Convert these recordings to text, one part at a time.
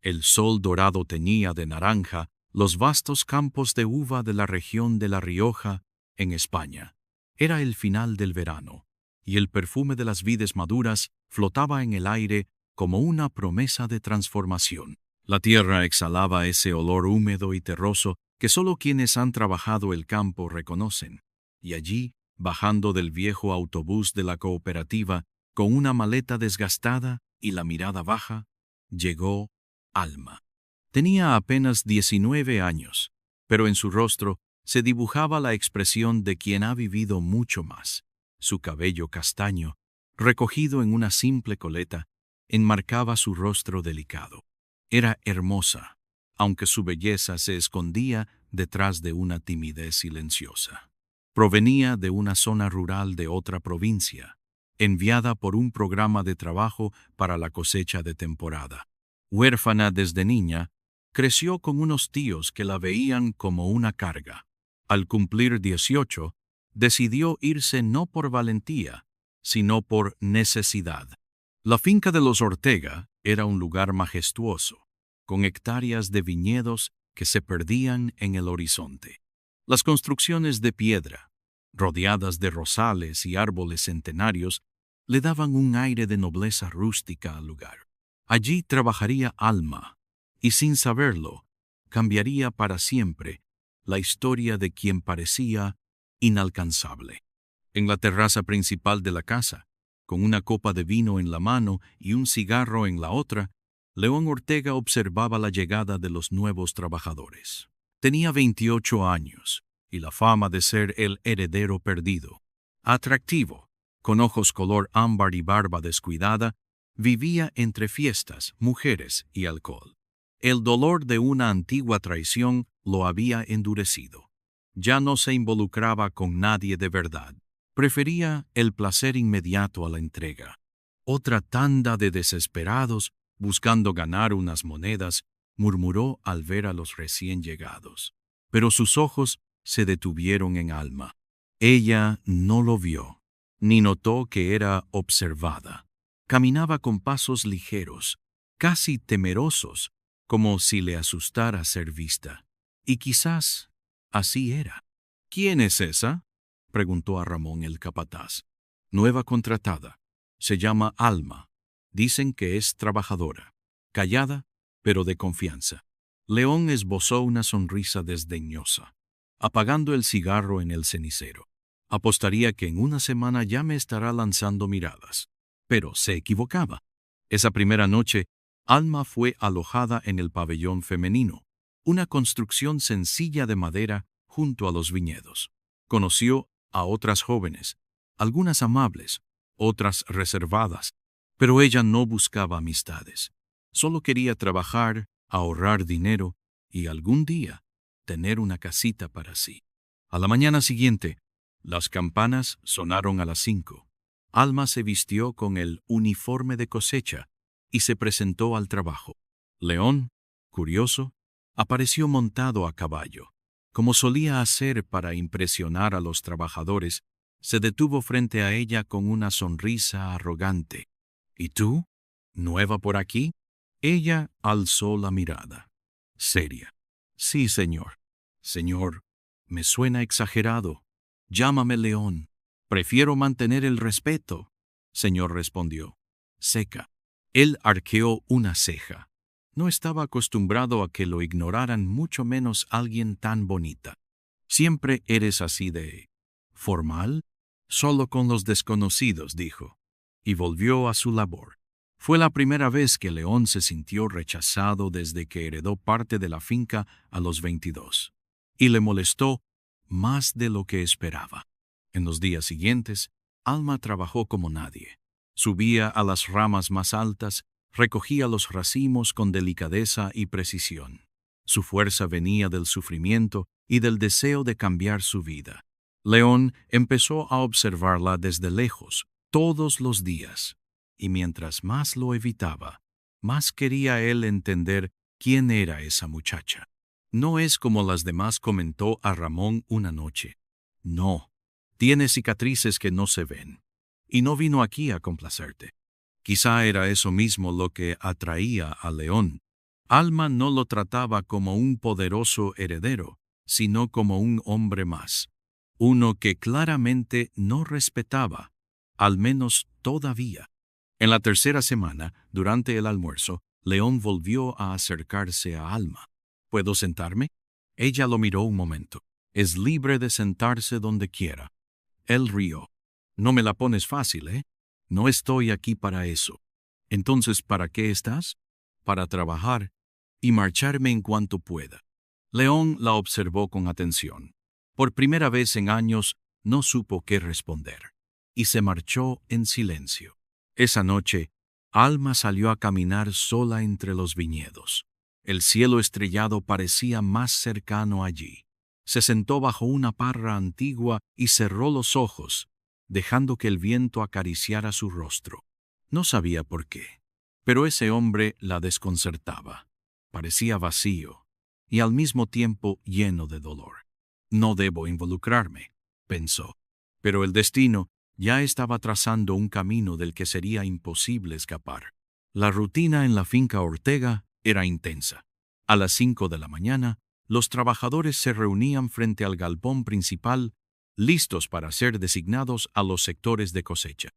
El sol dorado teñía de naranja los vastos campos de uva de la región de La Rioja, en España. Era el final del verano, y el perfume de las vides maduras flotaba en el aire como una promesa de transformación. La tierra exhalaba ese olor húmedo y terroso que solo quienes han trabajado el campo reconocen. Y allí, bajando del viejo autobús de la cooperativa, con una maleta desgastada y la mirada baja, llegó Alma. Tenía apenas 19 años, pero en su rostro se dibujaba la expresión de quien ha vivido mucho más. Su cabello castaño, recogido en una simple coleta, enmarcaba su rostro delicado. Era hermosa, aunque su belleza se escondía detrás de una timidez silenciosa. Provenía de una zona rural de otra provincia, enviada por un programa de trabajo para la cosecha de temporada. Huérfana desde niña, creció con unos tíos que la veían como una carga. Al cumplir 18, decidió irse no por valentía, sino por necesidad. La finca de los Ortega era un lugar majestuoso, con hectáreas de viñedos que se perdían en el horizonte. Las construcciones de piedra, rodeadas de rosales y árboles centenarios, le daban un aire de nobleza rústica al lugar. Allí trabajaría Alma, y sin saberlo, cambiaría para siempre la historia de quien parecía inalcanzable. En la terraza principal de la casa, con una copa de vino en la mano y un cigarro en la otra, León Ortega observaba la llegada de los nuevos trabajadores. Tenía 28 años y la fama de ser el heredero perdido. Atractivo, con ojos color ámbar y barba descuidada, vivía entre fiestas, mujeres y alcohol. El dolor de una antigua traición lo había endurecido. Ya no se involucraba con nadie de verdad. Prefería el placer inmediato a la entrega. Otra tanda de desesperados, buscando ganar unas monedas, murmuró al ver a los recién llegados. Pero sus ojos se detuvieron en Alma. Ella no lo vio, ni notó que era observada. Caminaba con pasos ligeros, casi temerosos, como si le asustara ser vista. Y quizás así era. ¿Quién es esa?, preguntó a Ramón el capataz. Nueva contratada. Se llama Alma. Dicen que es trabajadora. Callada, pero de confianza. León esbozó una sonrisa desdeñosa, apagando el cigarro en el cenicero. Apostaría que en una semana ya me estará lanzando miradas. Pero se equivocaba. Esa primera noche, Alma fue alojada en el pabellón femenino, una construcción sencilla de madera junto a los viñedos. Conoció a otras jóvenes, algunas amables, otras reservadas, pero ella no buscaba amistades. Solo quería trabajar, ahorrar dinero y algún día tener una casita para sí. A la mañana siguiente, las campanas sonaron a las 5. Alma se vistió con el uniforme de cosecha y se presentó al trabajo. León, curioso, apareció montado a caballo. Como solía hacer para impresionar a los trabajadores, se detuvo frente a ella con una sonrisa arrogante. ¿Y tú? ¿Nueva por aquí? Ella alzó la mirada, seria. Sí, señor. Señor, me suena exagerado. Llámame León. Prefiero mantener el respeto. Señor, respondió, seca. Él arqueó una ceja. No estaba acostumbrado a que lo ignoraran, mucho menos alguien tan bonita. ¿Siempre eres así de formal? Solo con los desconocidos, dijo, y volvió a su labor. Fue la primera vez que León se sintió rechazado desde que heredó parte de la finca a los 22, y le molestó más de lo que esperaba. En los días siguientes, Alma trabajó como nadie. Subía a las ramas más altas, recogía los racimos con delicadeza y precisión. Su fuerza venía del sufrimiento y del deseo de cambiar su vida. León empezó a observarla desde lejos, todos los días, y mientras más lo evitaba, más quería él entender quién era esa muchacha. No es como las demás, comentó a Ramón una noche. No, tiene cicatrices que no se ven, y no vino aquí a complacerte. Quizá era eso mismo lo que atraía a León, Alma no lo trataba como un poderoso heredero, sino como un hombre más, uno que claramente no respetaba, al menos todavía. En la tercera semana, durante el almuerzo, León volvió a acercarse a Alma. ¿Puedo sentarme? Ella lo miró un momento. Es libre de sentarse donde quiera. Él rió. No me la pones fácil, ¿eh? No estoy aquí para eso. Entonces, ¿para qué estás? Para trabajar y marcharme en cuanto pueda. León la observó con atención. Por primera vez en años no supo qué responder, y se marchó en silencio. Esa noche, Alma salió a caminar sola entre los viñedos. El cielo estrellado parecía más cercano allí. Se sentó bajo una parra antigua y cerró los ojos, dejando que el viento acariciara su rostro. No sabía por qué, pero ese hombre la desconcertaba. Parecía vacío y al mismo tiempo lleno de dolor. No debo involucrarme, pensó, pero el destino ya estaba trazando un camino del que sería imposible escapar. La rutina en la finca Ortega era intensa. A las 5 de la mañana, los trabajadores se reunían frente al galpón principal, listos para ser designados a los sectores de cosecha.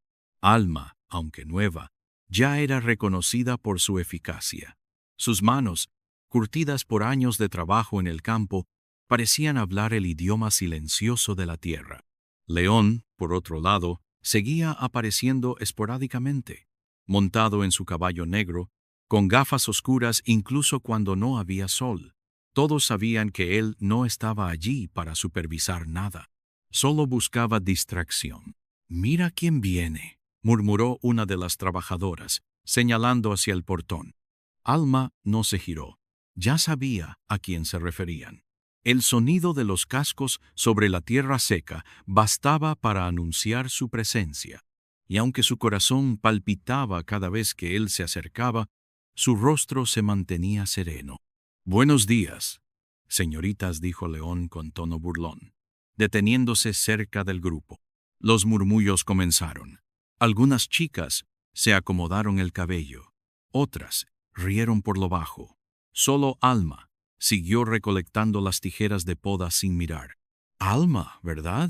Alma, aunque nueva, ya era reconocida por su eficacia. Sus manos, curtidas por años de trabajo en el campo, parecían hablar el idioma silencioso de la tierra. León, por otro lado, seguía apareciendo esporádicamente, montado en su caballo negro, con gafas oscuras incluso cuando no había sol. Todos sabían que él no estaba allí para supervisar nada. Solo buscaba distracción. «Mira quién viene», murmuró una de las trabajadoras, señalando hacia el portón. Alma no se giró. Ya sabía a quién se referían. El sonido de los cascos sobre la tierra seca bastaba para anunciar su presencia, y aunque su corazón palpitaba cada vez que él se acercaba, su rostro se mantenía sereno. «Buenos días, señoritas», dijo León con tono burlón, deteniéndose cerca del grupo. Los murmullos comenzaron. Algunas chicas se acomodaron el cabello, otras rieron por lo bajo. Solo Alma siguió recolectando las tijeras de poda sin mirar. «Alma, ¿verdad?»,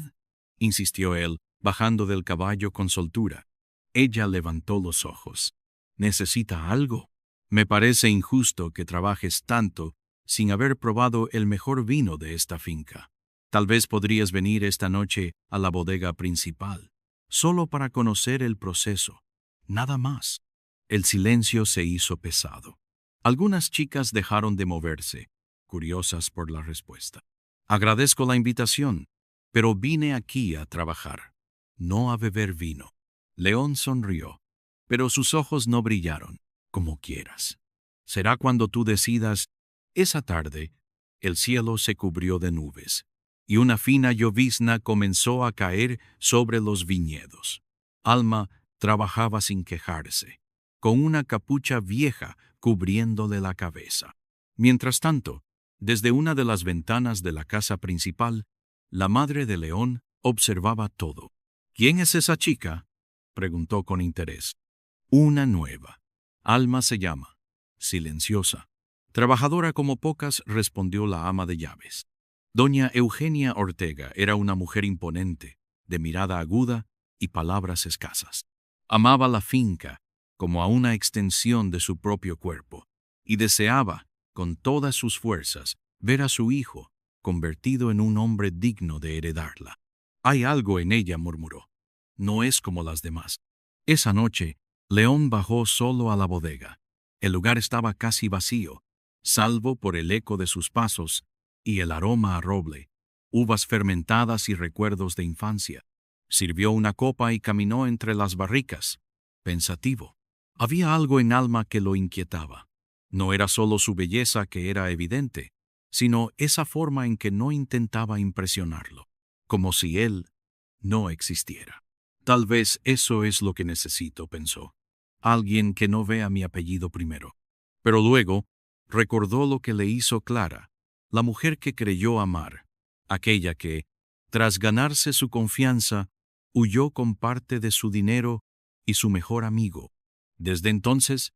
insistió él, bajando del caballo con soltura. Ella levantó los ojos. «¿Necesita algo? Me parece injusto que trabajes tanto sin haber probado el mejor vino de esta finca. Tal vez podrías venir esta noche a la bodega principal, solo para conocer el proceso. Nada más». El silencio se hizo pesado. Algunas chicas dejaron de moverse, curiosas por la respuesta. «Agradezco la invitación, pero vine aquí a trabajar, no a beber vino». León sonrió, pero sus ojos no brillaron. «Como quieras. Será cuando tú decidas». Esa tarde, el cielo se cubrió de nubes, y una fina llovizna comenzó a caer sobre los viñedos. Alma trabajaba sin quejarse, con una capucha vieja cubriéndole la cabeza. Mientras tanto, desde una de las ventanas de la casa principal, la madre de León observaba todo. «¿Quién es esa chica?», preguntó con interés. «Una nueva. Alma se llama. Silenciosa. Trabajadora como pocas», respondió la ama de llaves. Doña Eugenia Ortega era una mujer imponente, de mirada aguda y palabras escasas. Amaba la finca como a una extensión de su propio cuerpo, y deseaba, con todas sus fuerzas, ver a su hijo convertido en un hombre digno de heredarla. «Hay algo en ella», murmuró. «No es como las demás». Esa noche, León bajó solo a la bodega. El lugar estaba casi vacío, salvo por el eco de sus pasos y el aroma a roble, uvas fermentadas y recuerdos de infancia. Sirvió una copa y caminó entre las barricas, pensativo. Había algo en Alma que lo inquietaba. No era solo su belleza que era evidente, sino esa forma en que no intentaba impresionarlo, como si él no existiera. «Tal vez eso es lo que necesito», pensó. «Alguien que no vea mi apellido primero». Pero luego recordó lo que le hizo Clara, la mujer que creyó amar, aquella que, tras ganarse su confianza, huyó con parte de su dinero y su mejor amigo. Desde entonces,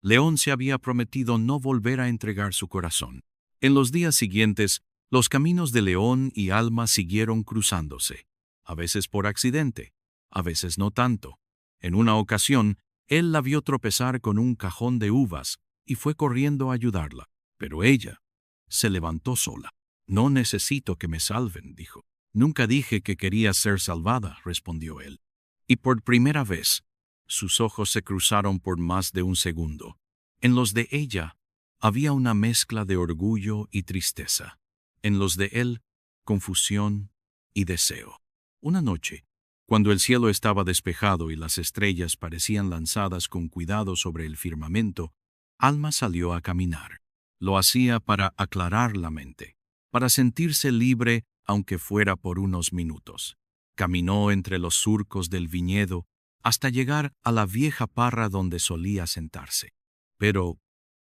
León se había prometido no volver a entregar su corazón. En los días siguientes, los caminos de León y Alma siguieron cruzándose, a veces por accidente, a veces no tanto. En una ocasión, él la vio tropezar con un cajón de uvas y fue corriendo a ayudarla, pero ella se levantó sola. «No necesito que me salven», dijo. «Nunca dije que quería ser salvada», respondió él. Y por primera vez, sus ojos se cruzaron por más de un segundo. En los de ella había una mezcla de orgullo y tristeza. En los de él, confusión y deseo. Una noche, cuando el cielo estaba despejado y las estrellas parecían lanzadas con cuidado sobre el firmamento, Alma salió a caminar. Lo hacía para aclarar la mente, para sentirse libre aunque fuera por unos minutos. Caminó entre los surcos del viñedo hasta llegar a la vieja parra donde solía sentarse. Pero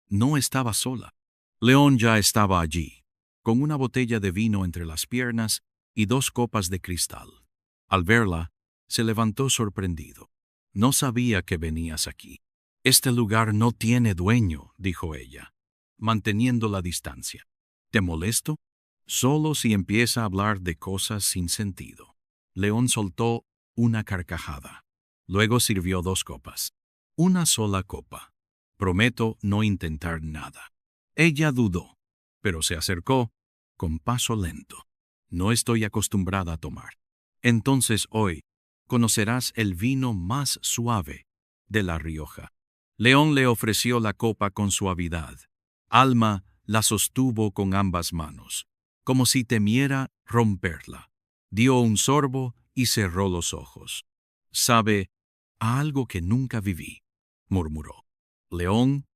no estaba sola. León ya estaba allí, con una botella de vino entre las piernas y 2 copas de cristal. Al verla, se levantó sorprendido. «No sabía que venías aquí». «Este lugar no tiene dueño», dijo ella, manteniendo la distancia. «¿Te molesto?» «Solo si empieza a hablar de cosas sin sentido». León soltó una carcajada. Luego sirvió 2 copas. «Una sola copa. Prometo no intentar nada». Ella dudó, pero se acercó con paso lento. «No estoy acostumbrada a tomar». «Entonces hoy conocerás el vino más suave de La Rioja». León le ofreció la copa con suavidad. Alma la sostuvo con ambas manos, como si temiera romperla. Dio un sorbo y cerró los ojos. «Sabe a algo que nunca viví», murmuró. León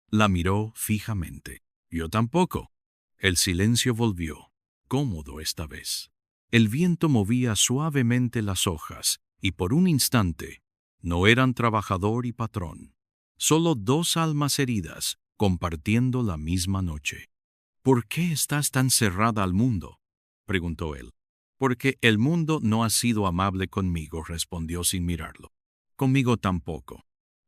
la miró fijamente. «Yo tampoco». El silencio volvió, cómodo esta vez. El viento movía suavemente las hojas, y por un instante no eran trabajador y patrón, solo 2 almas heridas compartiendo la misma noche. «¿Por qué estás tan cerrada al mundo?», preguntó él. «Porque el mundo no ha sido amable conmigo», respondió sin mirarlo. «Conmigo tampoco».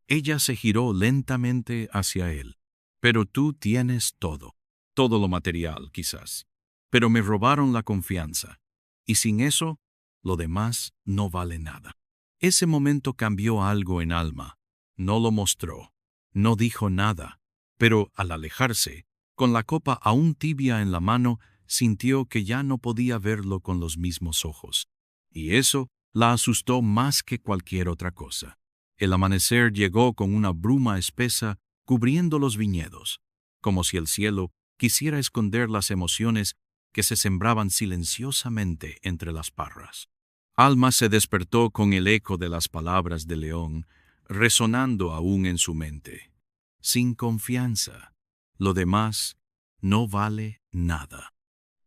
Ella se giró lentamente hacia él. «Pero tú tienes todo. Todo lo material, quizás. Pero me robaron la confianza. Y sin eso, lo demás no vale nada». Ese momento cambió algo en Alma. No lo mostró. No dijo nada. Pero al alejarse, con la copa aún tibia en la mano, sintió que ya no podía verlo con los mismos ojos. Y eso la asustó más que cualquier otra cosa. El amanecer llegó con una bruma espesa cubriendo los viñedos, como si el cielo quisiera esconder las emociones que se sembraban silenciosamente entre las parras. Alma se despertó con el eco de las palabras de León, resonando aún en su mente. Sin confianza, lo demás no vale nada.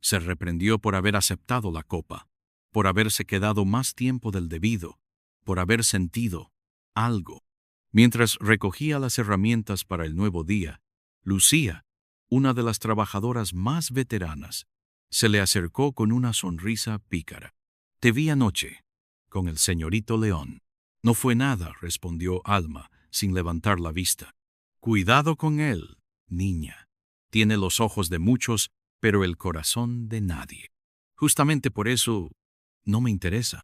Se reprendió por haber aceptado la copa, por haberse quedado más tiempo del debido, por haber sentido algo. Mientras recogía las herramientas para el nuevo día, Lucía, una de las trabajadoras más veteranas, se le acercó con una sonrisa pícara. «Te vi anoche con el señorito León». «No fue nada», respondió Alma, sin levantar la vista. «Cuidado con él, niña. Tiene los ojos de muchos, pero el corazón de nadie. Justamente por eso no me interesa».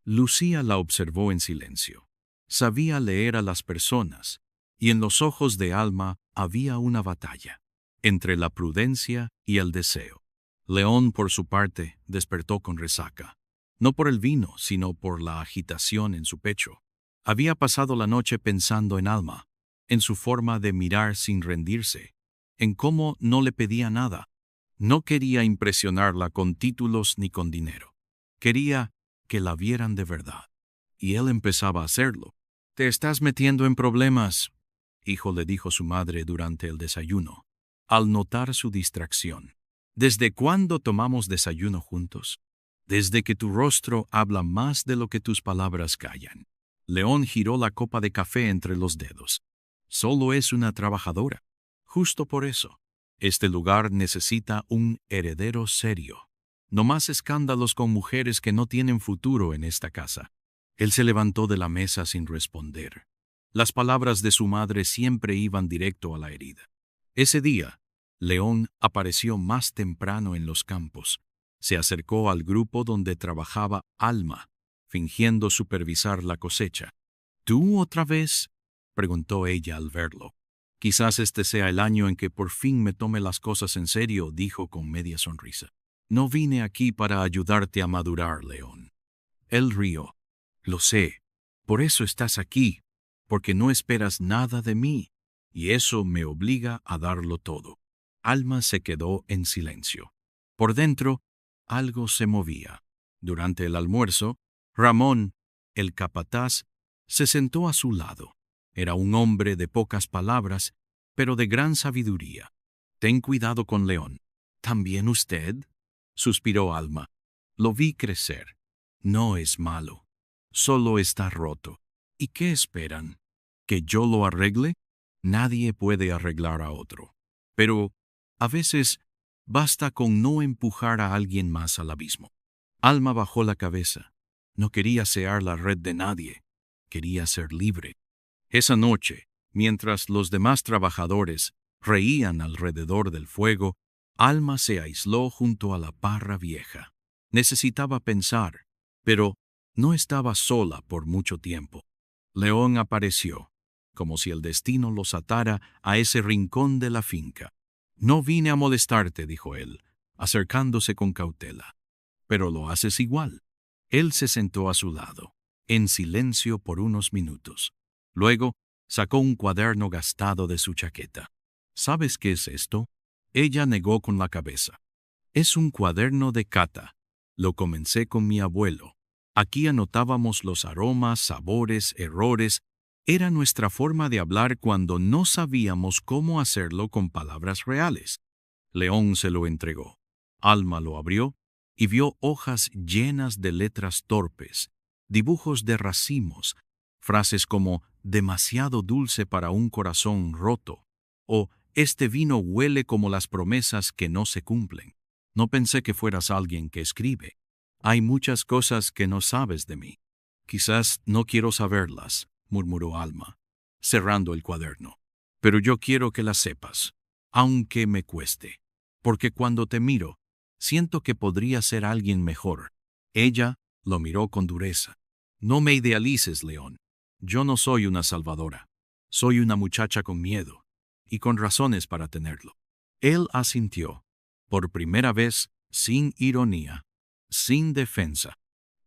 Lucía la observó en silencio. Sabía leer a las personas, y en los ojos de Alma había una batalla entre la prudencia y el deseo. León, por su parte, despertó con resaca, no por el vino, sino por la agitación en su pecho. Había pasado la noche pensando en Alma, en su forma de mirar sin rendirse, en cómo no le pedía nada. No quería impresionarla con títulos ni con dinero. Quería que la vieran de verdad. Y él empezaba a hacerlo. «Te estás metiendo en problemas», hijo, le dijo su madre durante el desayuno, al notar su distracción. «¿Desde cuándo tomamos desayuno juntos?» «Desde que tu rostro habla más de lo que tus palabras callan». León giró la copa de café entre los dedos. «Solo es una trabajadora. Justo por eso, este lugar necesita un heredero serio. No más escándalos con mujeres que no tienen futuro en esta casa». Él se levantó de la mesa sin responder. Las palabras de su madre siempre iban directo a la herida. Ese día, León apareció más temprano en los campos. Se acercó al grupo donde trabajaba Alma, fingiendo supervisar la cosecha. ¿Tú otra vez?, preguntó ella al verlo. Quizás este sea el año en que por fin me tome las cosas en serio, dijo con media sonrisa. No vine aquí para ayudarte a madurar, León. Él rió. Lo sé. Por eso estás aquí, porque no esperas nada de mí, y eso me obliga a darlo todo. Alma se quedó en silencio. Por dentro, algo se movía. Durante el almuerzo, Ramón, el capataz, se sentó a su lado. Era un hombre de pocas palabras, pero de gran sabiduría. Ten cuidado con León. ¿También usted?, suspiró Alma. Lo vi crecer. No es malo. Solo está roto. ¿Y qué esperan? ¿Que yo lo arregle? Nadie puede arreglar a otro. Pero, a veces, basta con no empujar a alguien más al abismo. Alma bajó la cabeza. No quería sear la red de nadie. Quería ser libre. Esa noche, mientras los demás trabajadores reían alrededor del fuego, Alma se aisló junto a la parra vieja. Necesitaba pensar, pero no estaba sola por mucho tiempo. León apareció, como si el destino los atara a ese rincón de la finca. No vine a molestarte, dijo él, acercándose con cautela. Pero lo haces igual. Él se sentó a su lado, en silencio por unos minutos. Luego sacó un cuaderno gastado de su chaqueta. ¿Sabes qué es esto? Ella negó con la cabeza. Es un cuaderno de cata. Lo comencé con mi abuelo. Aquí anotábamos los aromas, sabores, errores. Era nuestra forma de hablar cuando no sabíamos cómo hacerlo con palabras reales. León se lo entregó. Alma lo abrió y vio hojas llenas de letras torpes, dibujos de racimos, frases como demasiado dulce para un corazón roto o este vino huele como las promesas que no se cumplen. No pensé que fueras alguien que escribe. Hay muchas cosas que no sabes de mí. Quizás no quiero saberlas, murmuró Alma, cerrando el cuaderno. Pero yo quiero que las sepas, aunque me cueste. Porque cuando te miro, siento que podría ser alguien mejor. Ella lo miró con dureza. No me idealices, León. Yo no soy una salvadora. Soy una muchacha con miedo, y con razones para tenerlo. Él asintió, por primera vez, sin ironía, sin defensa.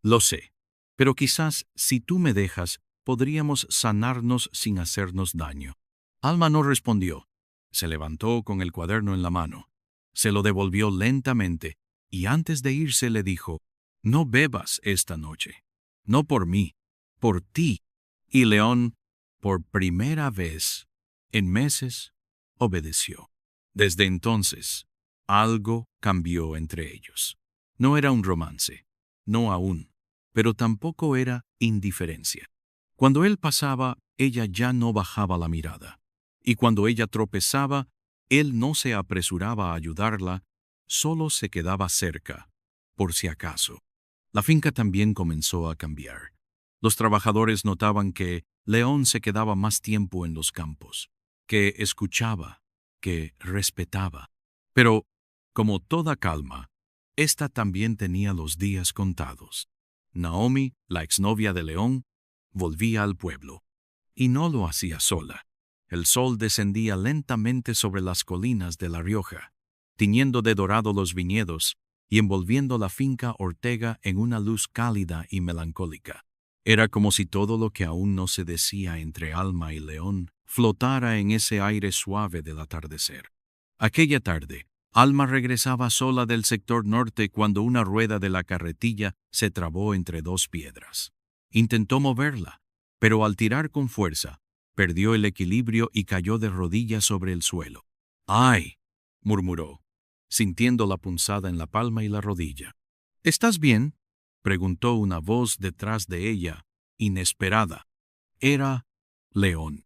Lo sé, pero quizás si tú me dejas, podríamos sanarnos sin hacernos daño. Alma no respondió. Se levantó con el cuaderno en la mano. Se lo devolvió lentamente y antes de irse le dijo, no bebas esta noche. No por mí, por ti. Y León, por primera vez en meses, obedeció. Desde entonces, algo cambió entre ellos. No era un romance, no aún, pero tampoco era indiferencia. Cuando él pasaba, ella ya no bajaba la mirada. Y cuando ella tropezaba, él no se apresuraba a ayudarla, solo se quedaba cerca, por si acaso. La finca también comenzó a cambiar. Los trabajadores notaban que León se quedaba más tiempo en los campos, que escuchaba, que respetaba. Pero, como toda calma, ésta también tenía los días contados. Naomi, la exnovia de León, volvía al pueblo. Y no lo hacía sola. El sol descendía lentamente sobre las colinas de La Rioja, tiñendo de dorado los viñedos y envolviendo la finca Ortega en una luz cálida y melancólica. Era como si todo lo que aún no se decía entre Alma y León flotara en ese aire suave del atardecer. Aquella tarde, Alma regresaba sola del sector norte cuando una rueda de la carretilla se trabó entre dos piedras. Intentó moverla, pero al tirar con fuerza, perdió el equilibrio y cayó de rodillas sobre el suelo. ¡Ay!, murmuró, sintiendo la punzada en la palma y la rodilla. ¿Estás bien?, preguntó una voz detrás de ella, inesperada. Era León.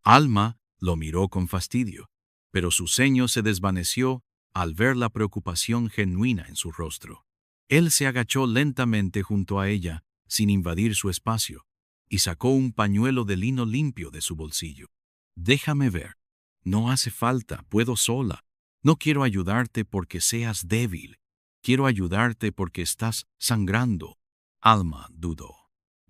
Alma lo miró con fastidio, pero su ceño se desvaneció al ver la preocupación genuina en su rostro. Él se agachó lentamente junto a ella, sin invadir su espacio. y sacó un pañuelo de lino limpio de su bolsillo. Déjame ver. No hace falta, puedo sola. No quiero ayudarte porque seas débil. Quiero ayudarte porque estás sangrando. Alma dudó.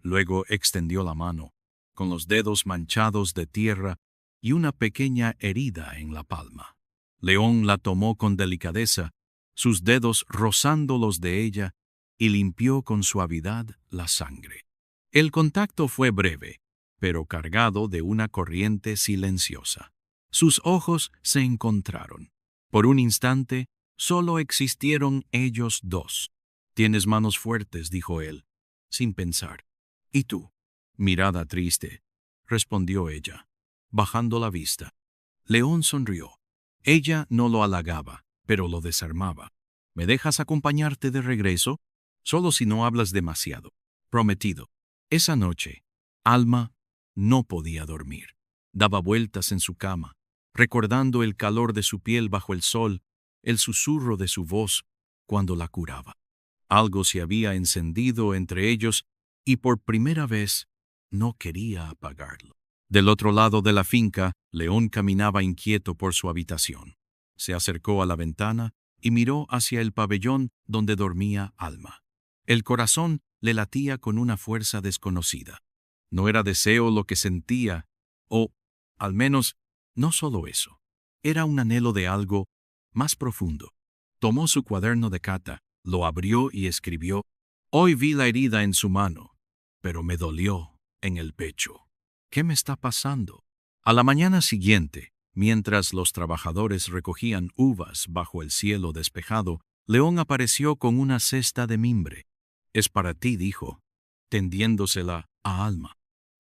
Luego extendió la mano, con los dedos manchados de tierra y una pequeña herida en la palma. León la tomó con delicadeza, sus dedos rozando los de ella, y limpió con suavidad la sangre. El contacto fue breve, pero cargado de una corriente silenciosa. Sus ojos se encontraron. Por un instante, solo existieron ellos dos. «Tienes manos fuertes», dijo él, sin pensar. «¿Y tú?» «Mirada triste», respondió ella, bajando la vista. León sonrió. Ella no lo halagaba, pero lo desarmaba. «¿Me dejas acompañarte de regreso? Solo si no hablas demasiado». «Prometido». Esa noche, Alma no podía dormir. Daba vueltas en su cama, recordando el calor de su piel bajo el sol, el susurro de su voz cuando la curaba. Algo se había encendido entre ellos y por primera vez no quería apagarlo. Del otro lado de la finca, León caminaba inquieto por su habitación. Se acercó a la ventana y miró hacia el pabellón donde dormía Alma. El corazón le latía con una fuerza desconocida. No era deseo lo que sentía, o, al menos, no solo eso. Era un anhelo de algo más profundo. Tomó su cuaderno de cata, lo abrió y escribió: «Hoy vi la herida en su mano, pero me dolió en el pecho. ¿Qué me está pasando?». A la mañana siguiente, mientras los trabajadores recogían uvas bajo el cielo despejado, León apareció con una cesta de mimbre. «Es para ti», dijo, tendiéndosela a Alma.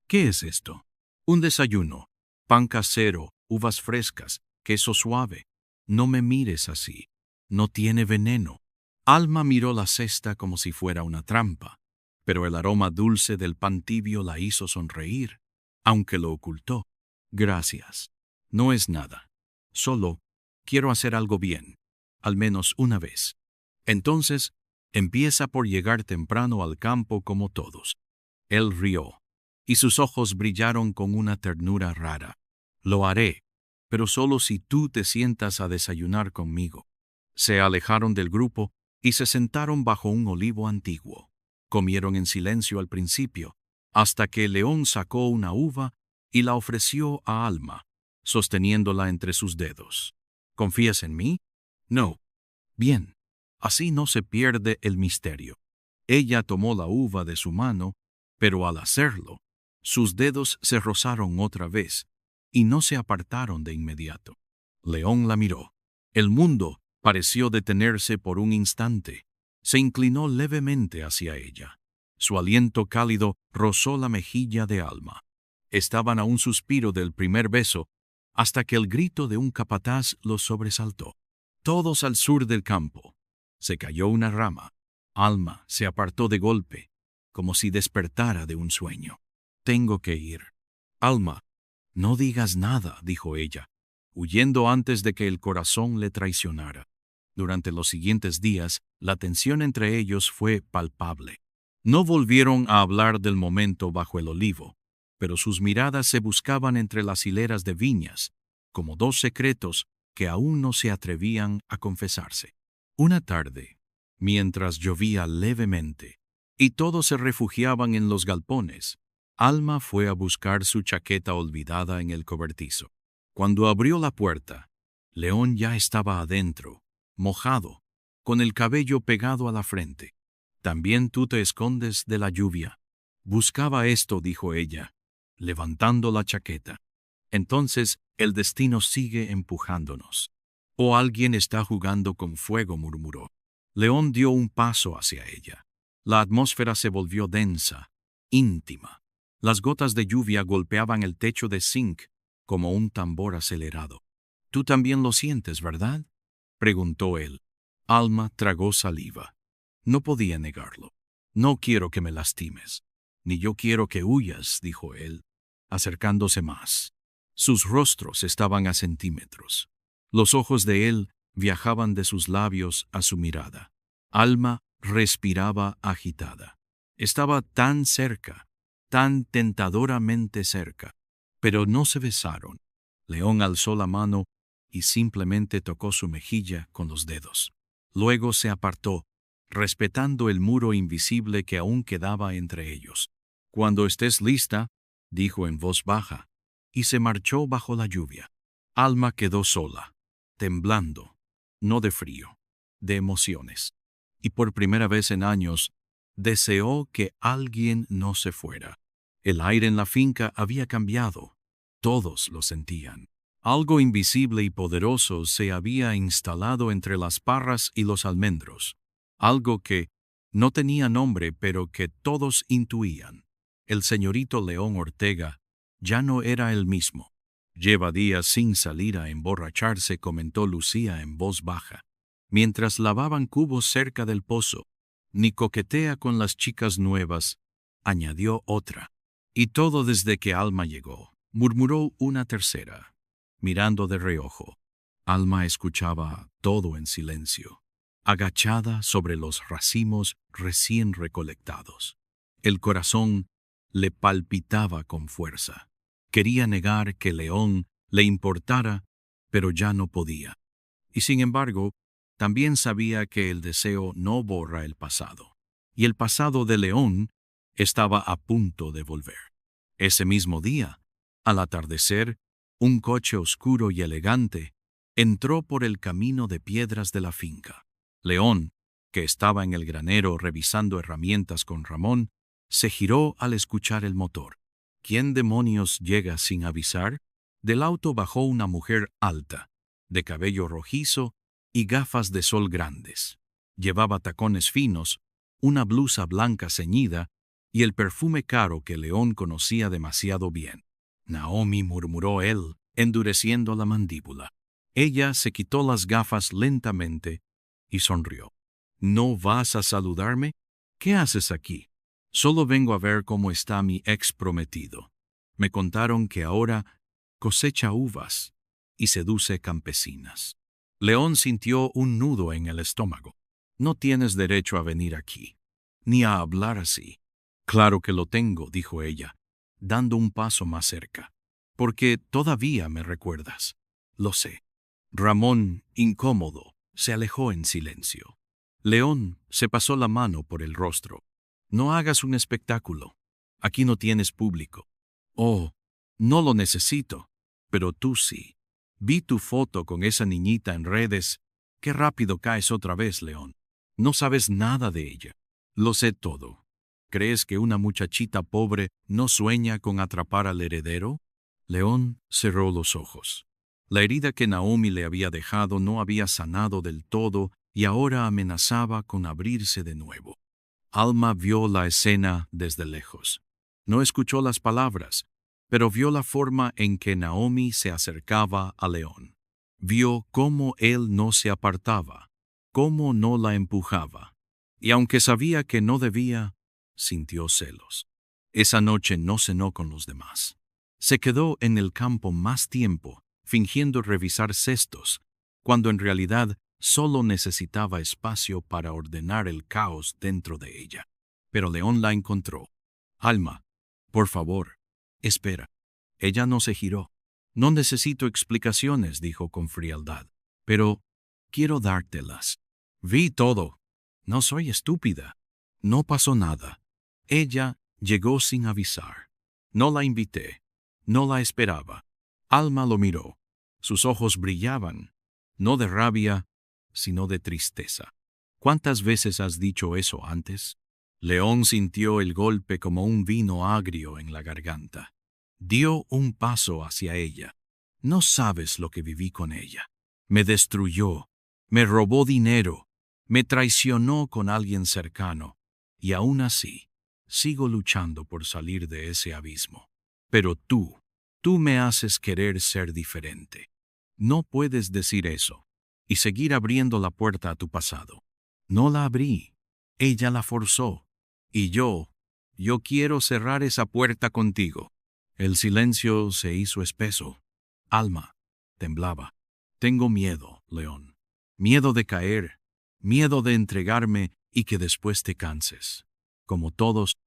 «¿Qué es esto?» «Un desayuno, pan casero, uvas frescas, queso suave». «No me mires así. No tiene veneno». Alma miró la cesta como si fuera una trampa, pero el aroma dulce del pan tibio la hizo sonreír, aunque lo ocultó. «Gracias. No es nada. Solo quiero hacer algo bien, al menos una vez. Entonces, empieza por llegar temprano al campo como todos». Él rió, y sus ojos brillaron con una ternura rara. «Lo haré, pero solo si tú te sientas a desayunar conmigo». Se alejaron del grupo y se sentaron bajo un olivo antiguo. Comieron en silencio al principio, hasta que León sacó una uva y la ofreció a Alma, sosteniéndola entre sus dedos. «¿Confías en mí?» «No». «Bien, así no se pierde el misterio». Ella tomó la uva de su mano, pero al hacerlo, sus dedos se rozaron otra vez y no se apartaron de inmediato. León la miró. El mundo pareció detenerse por un instante. Se inclinó levemente hacia ella. Su aliento cálido rozó la mejilla de Alma. Estaban a un suspiro del primer beso, hasta que el grito de un capataz los sobresaltó. Todos al sur del campo. Se cayó una rama. Alma se apartó de golpe, como si despertara de un sueño. «Tengo que ir». «Alma, no digas nada», dijo ella, huyendo antes de que el corazón le traicionara. Durante los siguientes días, la tensión entre ellos fue palpable. No volvieron a hablar del momento bajo el olivo, pero sus miradas se buscaban entre las hileras de viñas, como dos secretos que aún no se atrevían a confesarse. Una tarde, mientras llovía levemente, y todos se refugiaban en los galpones, Alma fue a buscar su chaqueta olvidada en el cobertizo. Cuando abrió la puerta, León ya estaba adentro, mojado, con el cabello pegado a la frente. «También tú te escondes de la lluvia». «Buscaba esto», dijo ella, levantando la chaqueta. «Entonces el destino sigue empujándonos». «O alguien está jugando con fuego», murmuró. León dio un paso hacia ella. La atmósfera se volvió densa, íntima. Las gotas de lluvia golpeaban el techo de zinc como un tambor acelerado. «Tú también lo sientes, ¿verdad?», preguntó él. Alma tragó saliva. No podía negarlo. «No quiero que me lastimes. Ni yo quiero que huyas», dijo él, acercándose más. Sus rostros estaban a centímetros. Los ojos de él viajaban de sus labios a su mirada. Alma respiraba agitada. Estaba tan cerca, tan tentadoramente cerca. Pero no se besaron. León alzó la mano y simplemente tocó su mejilla con los dedos. Luego se apartó, respetando el muro invisible que aún quedaba entre ellos. «Cuando estés lista», dijo en voz baja, y se marchó bajo la lluvia. Alma quedó sola, temblando, no de frío, de emociones. Y por primera vez en años, deseó que alguien no se fuera. El aire en la finca había cambiado. Todos lo sentían. Algo invisible y poderoso se había instalado entre las parras y los almendros. Algo que no tenía nombre, pero que todos intuían. El señorito León Ortega ya no era el mismo. «Lleva días sin salir a emborracharse», comentó Lucía en voz baja, mientras lavaban cubos cerca del pozo. «Ni coquetea con las chicas nuevas», añadió otra. «Y todo desde que Alma llegó», murmuró una tercera, mirando de reojo. Alma escuchaba todo en silencio, agachada sobre los racimos recién recolectados. El corazón le palpitaba con fuerza. Quería negar que León le importara, pero ya no podía. Y sin embargo, también sabía que el deseo no borra el pasado. Y el pasado de León estaba a punto de volver. Ese mismo día, al atardecer, un coche oscuro y elegante entró por el camino de piedras de la finca. León, que estaba en el granero revisando herramientas con Ramón, se giró al escuchar el motor. ¿Quién demonios llega sin avisar? Del auto bajó una mujer alta, de cabello rojizo y gafas de sol grandes. Llevaba tacones finos, una blusa blanca ceñida y el perfume caro que León conocía demasiado bien. «Naomi», murmuró él, endureciendo la mandíbula. Ella se quitó las gafas lentamente y sonrió. «¿No vas a saludarme? ¿Qué haces aquí?» «Solo vengo a ver cómo está mi ex prometido. Me contaron que ahora cosecha uvas y seduce campesinas». León sintió un nudo en el estómago. «No tienes derecho a venir aquí, ni a hablar así». «Claro que lo tengo», dijo ella, dando un paso más cerca. «Porque todavía me recuerdas». «Lo sé». Ramón, incómodo, se alejó en silencio. León se pasó la mano por el rostro. «No hagas un espectáculo. Aquí no tienes público». «Oh, no lo necesito. Pero tú sí. Vi tu foto con esa niñita en redes. Qué rápido caes otra vez, León. No sabes nada de ella». «Lo sé todo. ¿Crees que una muchachita pobre no sueña con atrapar al heredero?» León cerró los ojos. La herida que Naomi le había dejado no había sanado del todo y ahora amenazaba con abrirse de nuevo. Alma vio la escena desde lejos. No escuchó las palabras, pero vio la forma en que Naomi se acercaba a León. Vio cómo él no se apartaba, cómo no la empujaba. Y aunque sabía que no debía, sintió celos. Esa noche no cenó con los demás. Se quedó en el campo más tiempo, fingiendo revisar cestos, cuando en realidad solo necesitaba espacio para ordenar el caos dentro de ella. Pero León la encontró. «Alma, por favor, espera». Ella no se giró. «No necesito explicaciones», dijo con frialdad, «pero quiero dártelas. Vi todo. No soy estúpida. No pasó nada. Ella llegó sin avisar. No la invité. No la esperaba». Alma lo miró. Sus ojos brillaban, no de rabia, sino de tristeza. «¿Cuántas veces has dicho eso antes?» León sintió el golpe como un vino agrio en la garganta. Dio un paso hacia ella. «No sabes lo que viví con ella. Me destruyó, me robó dinero, me traicionó con alguien cercano, y aún así sigo luchando por salir de ese abismo. Pero tú me haces querer ser diferente. No puedes decir eso y seguir abriendo la puerta a tu pasado». «No la abrí. Ella la forzó. Y yo quiero cerrar esa puerta contigo». El silencio se hizo espeso. Alma temblaba. «Tengo miedo, León. Miedo de caer. Miedo de entregarme y que después te canses. Como todos,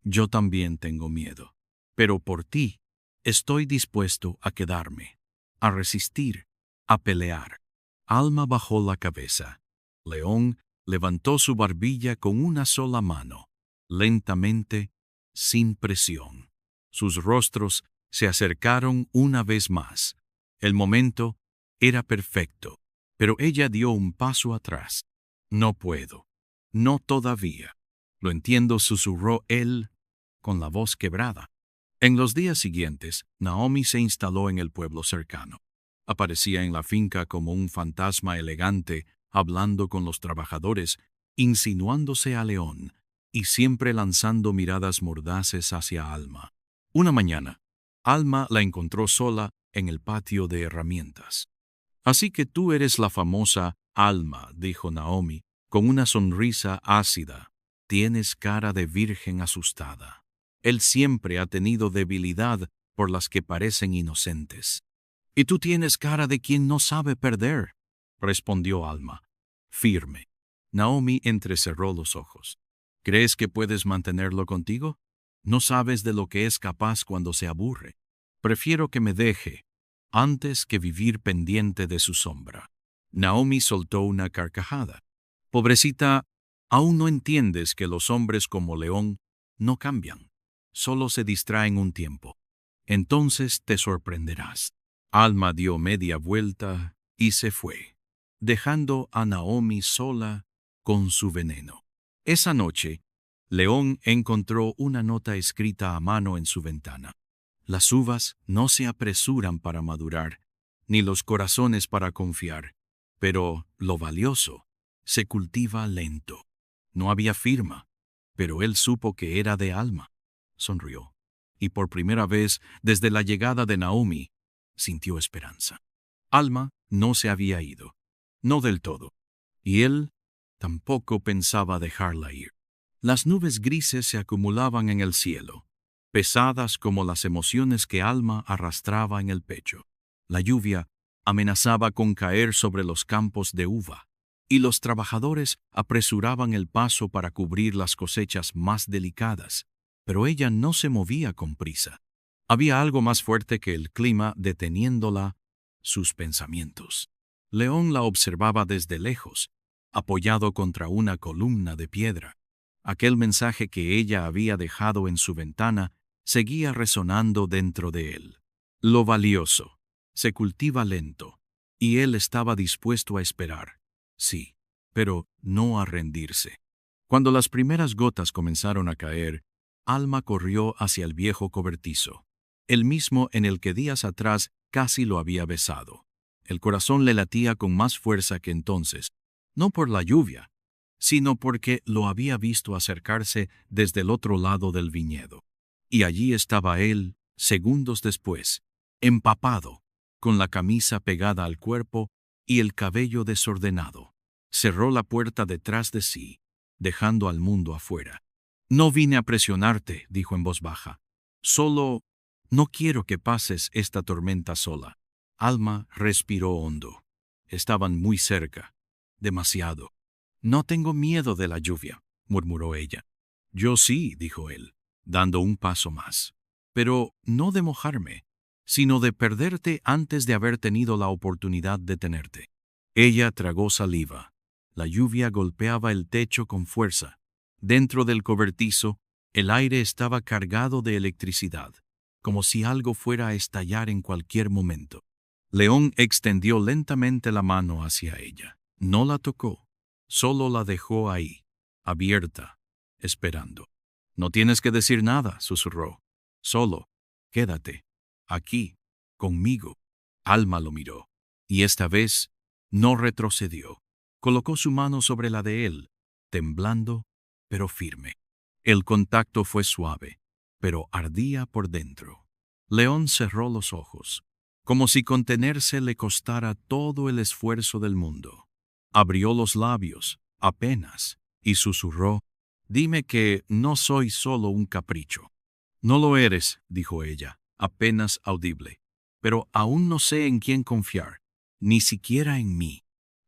Yo también tengo miedo. Pero por ti, estoy dispuesto a quedarme, a resistir, a pelear. Alma bajó la cabeza. León levantó su barbilla con una sola mano, lentamente, sin presión. Sus rostros se acercaron una vez más. El momento era perfecto, pero ella dio un paso atrás. No puedo. No todavía. Lo entiendo, susurró él con la voz quebrada. En los días siguientes, Naomi se instaló en el pueblo cercano. Aparecía en la finca como un fantasma elegante, hablando con los trabajadores, insinuándose a León y siempre lanzando miradas mordaces hacia Alma. Una mañana, Alma la encontró sola en el patio de herramientas. «Así que tú eres la famosa Alma», dijo Naomi, con una sonrisa ácida. «Tienes cara de virgen asustada. Él siempre ha tenido debilidad por las que parecen inocentes». «Y tú tienes cara de quien no sabe perder», respondió Alma, firme. Naomi entrecerró los ojos. «¿Crees que puedes mantenerlo contigo? No sabes de lo que es capaz cuando se aburre. Prefiero que me deje antes que vivir pendiente de su sombra». Naomi soltó una carcajada. «Pobrecita, aún no entiendes que los hombres como León no cambian, solo se distraen un tiempo. Entonces te sorprenderás». Alma dio media vuelta y se fue, dejando a Naomi sola con su veneno. Esa noche, León encontró una nota escrita a mano en su ventana. «Las uvas no se apresuran para madurar, ni los corazones para confiar, pero lo valioso se cultiva lento». No había firma, pero él supo que era de Alma. Sonrió, y por primera vez desde la llegada de Naomi, sintió esperanza. Alma no se había ido, no del todo, y él tampoco pensaba dejarla ir. Las nubes grises se acumulaban en el cielo, pesadas como las emociones que Alma arrastraba en el pecho. La lluvia amenazaba con caer sobre los campos de uva, y los trabajadores apresuraban el paso para cubrir las cosechas más delicadas, pero ella no se movía con prisa. Había algo más fuerte que el clima deteniéndola, sus pensamientos. León la observaba desde lejos, apoyado contra una columna de piedra. Aquel mensaje que ella había dejado en su ventana seguía resonando dentro de él. Lo valioso se cultiva lento, y él estaba dispuesto a esperar. Sí, pero no a rendirse. Cuando las primeras gotas comenzaron a caer, Alma corrió hacia el viejo cobertizo, el mismo en el que días atrás casi lo había besado. El corazón le latía con más fuerza que entonces, no por la lluvia, sino porque lo había visto acercarse desde el otro lado del viñedo. Y allí estaba él, segundos después, empapado, con la camisa pegada al cuerpo y el cabello desordenado. Cerró la puerta detrás de sí, dejando al mundo afuera. «No vine a presionarte», dijo en voz baja. «Solo no quiero que pases esta tormenta sola». Alma respiró hondo. Estaban muy cerca, demasiado. «No tengo miedo de la lluvia», murmuró ella. «Yo sí», dijo él, dando un paso más. «Pero no de mojarme, sino de perderte antes de haber tenido la oportunidad de tenerte». Ella tragó saliva. La lluvia golpeaba el techo con fuerza. Dentro del cobertizo, el aire estaba cargado de electricidad, como si algo fuera a estallar en cualquier momento. León extendió lentamente la mano hacia ella. No la tocó, solo la dejó ahí, abierta, esperando. «No tienes que decir nada», susurró. «Solo, quédate, aquí, conmigo». Alma lo miró, y esta vez no retrocedió. Colocó su mano sobre la de él, temblando, pero firme. El contacto fue suave, pero ardía por dentro. León cerró los ojos, como si contenerse le costara todo el esfuerzo del mundo. Abrió los labios, apenas, y susurró: «Dime que no soy solo un capricho». «No lo eres», dijo ella, apenas audible, «pero aún no sé en quién confiar, ni siquiera en mí».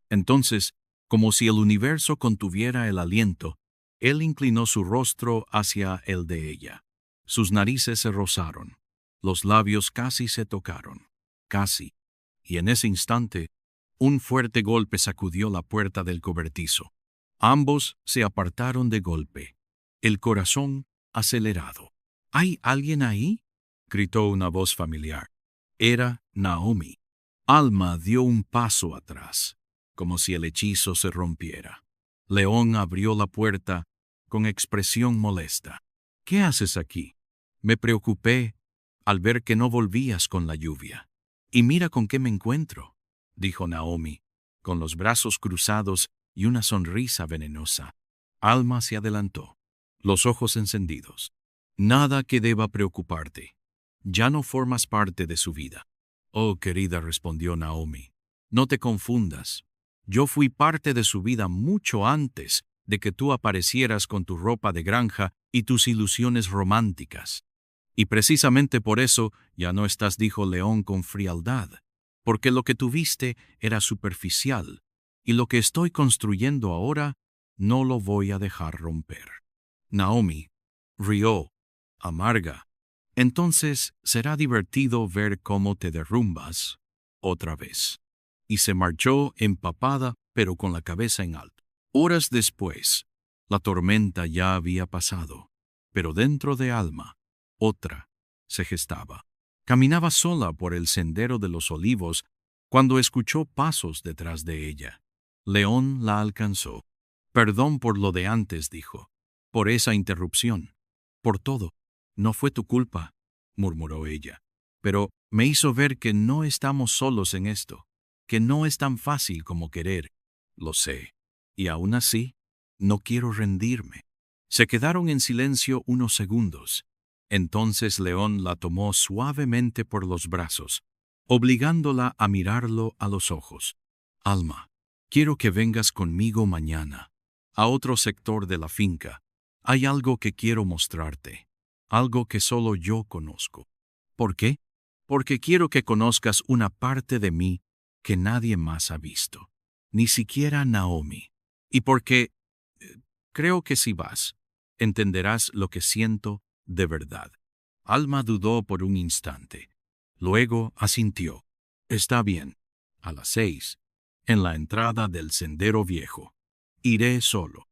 Entonces, como si el universo contuviera el aliento, Él inclinó su rostro hacia el de ella. Sus narices se rozaron. Los labios casi se tocaron. Casi. Y en ese instante, un fuerte golpe sacudió la puerta del cobertizo. Ambos se apartaron de golpe, el corazón acelerado. ¿Hay alguien ahí?, gritó una voz familiar. Era Naomi. Alma dio un paso atrás, como si el hechizo se rompiera. León abrió la puerta con expresión molesta. ¿Qué haces aquí? Me preocupé al ver que no volvías con la lluvia. Y mira con qué me encuentro, dijo Naomi, con los brazos cruzados y una sonrisa venenosa. Alma se adelantó, los ojos encendidos. Nada que deba preocuparte. Ya no formas parte de su vida. Oh, querida, respondió Naomi, no te confundas. Yo fui parte de su vida mucho antes de que tú aparecieras con tu ropa de granja y tus ilusiones románticas. Y precisamente por eso ya no estás, dijo León con frialdad, porque lo que tuviste era superficial, y lo que estoy construyendo ahora no lo voy a dejar romper. Naomi rió, amarga. Entonces será divertido ver cómo te derrumbas otra vez. Y se marchó empapada, pero con la cabeza en alto. Horas después, la tormenta ya había pasado, pero dentro de Alma, otra se gestaba. Caminaba sola por el sendero de los olivos cuando escuchó pasos detrás de ella. León la alcanzó. Perdón por lo de antes, dijo. Por esa interrupción. Por todo. No fue tu culpa, murmuró ella. Pero me hizo ver que no estamos solos en esto, que no es tan fácil como querer. Lo sé. Y aún así, no quiero rendirme. Se quedaron en silencio unos segundos. Entonces León la tomó suavemente por los brazos, obligándola a mirarlo a los ojos. Alma, quiero que vengas conmigo mañana, a otro sector de la finca. Hay algo que quiero mostrarte, algo que solo yo conozco. ¿Por qué? Porque quiero que conozcas una parte de mí que nadie más ha visto, ni siquiera Naomi. Y porque creo que si vas, entenderás lo que siento de verdad. Alma dudó por un instante. Luego asintió. Está bien. A las 6, en la entrada del sendero viejo. Iré solo.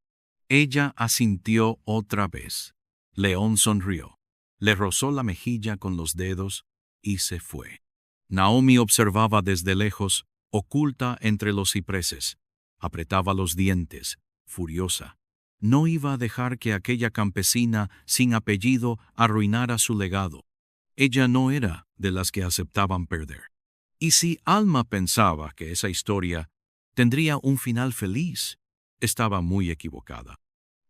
Ella asintió otra vez. León sonrió. Le rozó la mejilla con los dedos y se fue. Naomi observaba desde lejos, oculta entre los cipreses. Apretaba los dientes, furiosa. No iba a dejar que aquella campesina sin apellido arruinara su legado. Ella no era de las que aceptaban perder. Y si Alma pensaba que esa historia tendría un final feliz, estaba muy equivocada.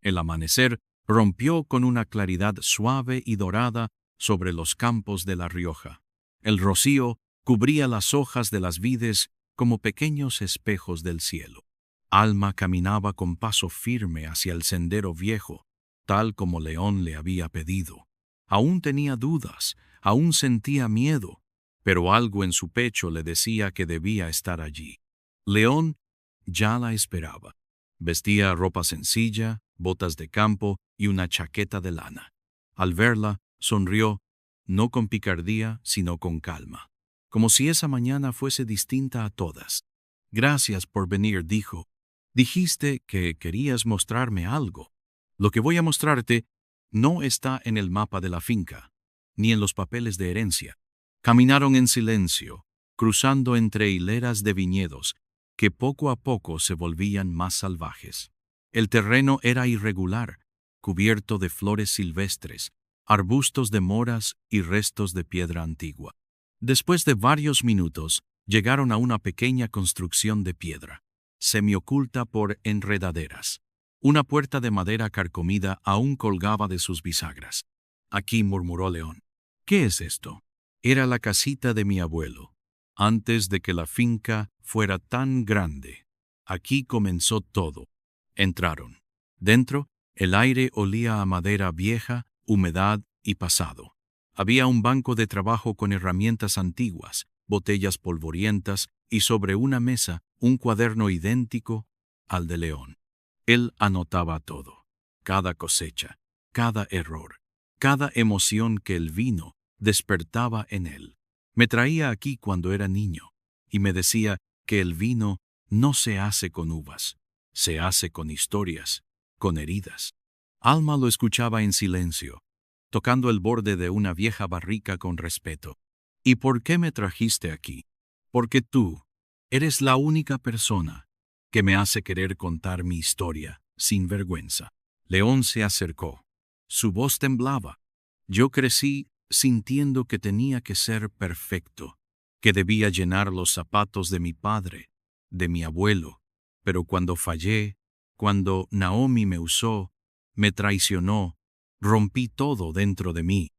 El amanecer rompió con una claridad suave y dorada sobre los campos de La Rioja. El rocío cubría las hojas de las vides como pequeños espejos del cielo. Alma caminaba con paso firme hacia el sendero viejo, tal como León le había pedido. Aún tenía dudas, aún sentía miedo, pero algo en su pecho le decía que debía estar allí. León ya la esperaba. Vestía ropa sencilla, botas de campo y una chaqueta de lana. Al verla, sonrió, no con picardía, sino con calma, como si esa mañana fuese distinta a todas. Gracias por venir, dijo. Dijiste que querías mostrarme algo. Lo que voy a mostrarte no está en el mapa de la finca, ni en los papeles de herencia. Caminaron en silencio, cruzando entre hileras de viñedos, que poco a poco se volvían más salvajes. El terreno era irregular, cubierto de flores silvestres, arbustos de moras y restos de piedra antigua. Después de varios minutos, llegaron a una pequeña construcción de piedra, semioculta por enredaderas. Una puerta de madera carcomida aún colgaba de sus bisagras. Aquí, murmuró León. ¿Qué es esto? Era la casita de mi abuelo, antes de que la finca fuera tan grande. Aquí comenzó todo. Entraron. Dentro, el aire olía a madera vieja, humedad y pasado. Había un banco de trabajo con herramientas antiguas, botellas polvorientas y sobre una mesa un cuaderno idéntico al de León. Él anotaba todo. cada cosecha, cada error, cada emoción que el vino despertaba en él. Me traía aquí cuando era niño y me decía que el vino no se hace con uvas, se hace con historias, con heridas. Alma lo escuchaba en silencio, tocando el borde de una vieja barrica con respeto. ¿Y por qué me trajiste aquí? Porque tú eres la única persona que me hace querer contar mi historia sin vergüenza. León se acercó. Su voz temblaba. Yo crecí sintiendo que tenía que ser perfecto, que debía llenar los zapatos de mi padre, de mi abuelo. Pero cuando fallé, cuando Naomi me usó, me traicionó, rompí todo dentro de mí.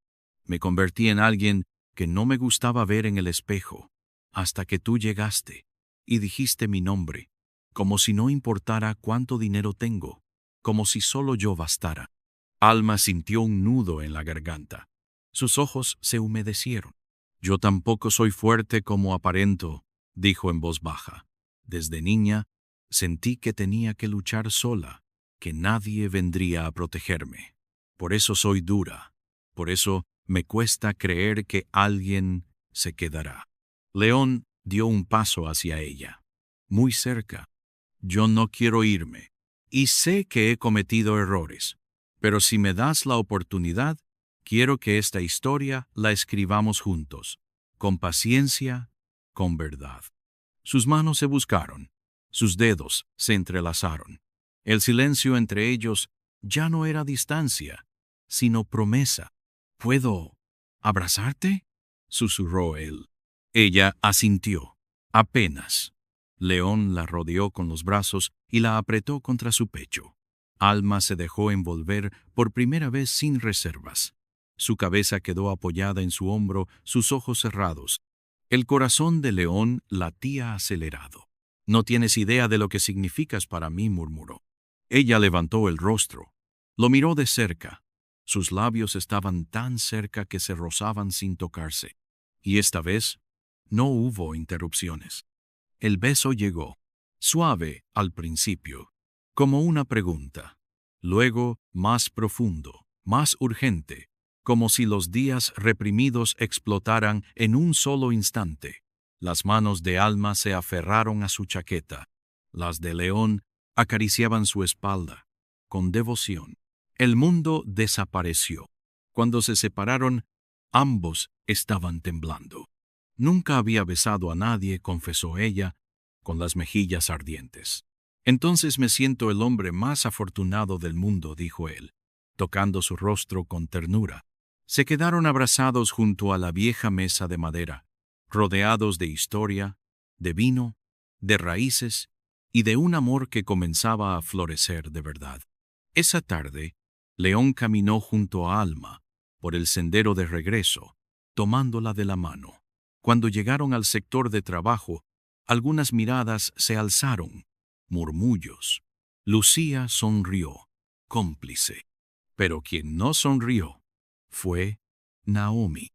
Me convertí en alguien que no me gustaba ver en el espejo, hasta que tú llegaste y dijiste mi nombre, como si no importara cuánto dinero tengo, como si solo yo bastara. Alma sintió un nudo en la garganta. Sus ojos se humedecieron. Yo tampoco soy fuerte como aparento, dijo en voz baja. Desde niña sentí que tenía que luchar sola, que nadie vendría a protegerme. Por eso soy dura. Por eso me cuesta creer que alguien se quedará. León dio un paso hacia ella, muy cerca. Yo no quiero irme, y sé que he cometido errores, pero si me das la oportunidad, quiero que esta historia la escribamos juntos, con paciencia, con verdad. Sus manos se buscaron, sus dedos se entrelazaron. El silencio entre ellos ya no era distancia, sino promesa. ¿Puedo abrazarte?, susurró él. Ella asintió, apenas. León la rodeó con los brazos y la apretó contra su pecho. Alma se dejó envolver por primera vez sin reservas. Su cabeza quedó apoyada en su hombro, sus ojos cerrados. El corazón de León latía acelerado. No tienes idea de lo que significas para mí, murmuró. Ella levantó el rostro. Lo miró de cerca. Sus labios estaban tan cerca que se rozaban sin tocarse. Y esta vez no hubo interrupciones. El beso llegó, suave al principio, como una pregunta. Luego más profundo, más urgente, como si los días reprimidos explotaran en un solo instante. Las manos de Alma se aferraron a su chaqueta. Las de León acariciaban su espalda, con devoción. El mundo desapareció. Cuando se separaron, ambos estaban temblando. Nunca había besado a nadie, confesó ella, con las mejillas ardientes. Entonces me siento el hombre más afortunado del mundo, dijo él, tocando su rostro con ternura. Se quedaron abrazados junto a la vieja mesa de madera, rodeados de historia, de vino, de raíces y de un amor que comenzaba a florecer de verdad. Esa tarde, León caminó junto a Alma por el sendero de regreso, tomándola de la mano. Cuando llegaron al sector de trabajo, algunas miradas se alzaron, murmullos. Lucía sonrió, cómplice. Pero quien no sonrió fue Naomi.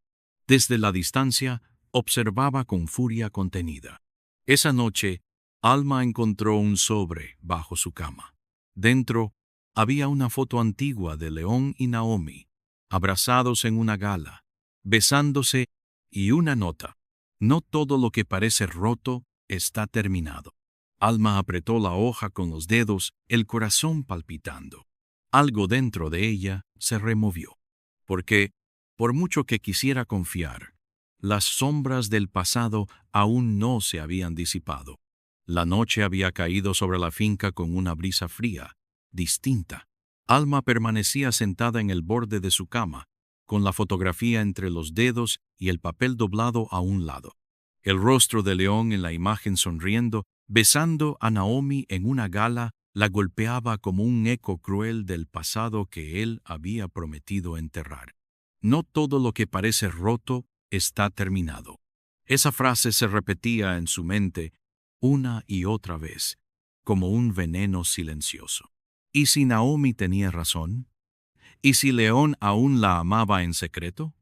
Desde la distancia, observaba con furia contenida. Esa noche, Alma encontró un sobre bajo su cama. Dentro había una foto antigua de León y Naomi, abrazados en una gala, besándose, y una nota. No todo lo que parece roto está terminado. Alma apretó la hoja con los dedos, el corazón palpitando. Algo dentro de ella se removió, porque, por mucho que quisiera confiar, las sombras del pasado aún no se habían disipado. La noche había caído sobre la finca con una brisa fría, distinta. Alma permanecía sentada en el borde de su cama, con la fotografía entre los dedos y el papel doblado a un lado. El rostro de León en la imagen sonriendo, besando a Naomi en una gala, la golpeaba como un eco cruel del pasado que él había prometido enterrar. No todo lo que parece roto está terminado. Esa frase se repetía en su mente una y otra vez, como un veneno silencioso. ¿Y si Naomi tenía razón? ¿Y si León aún la amaba en secreto?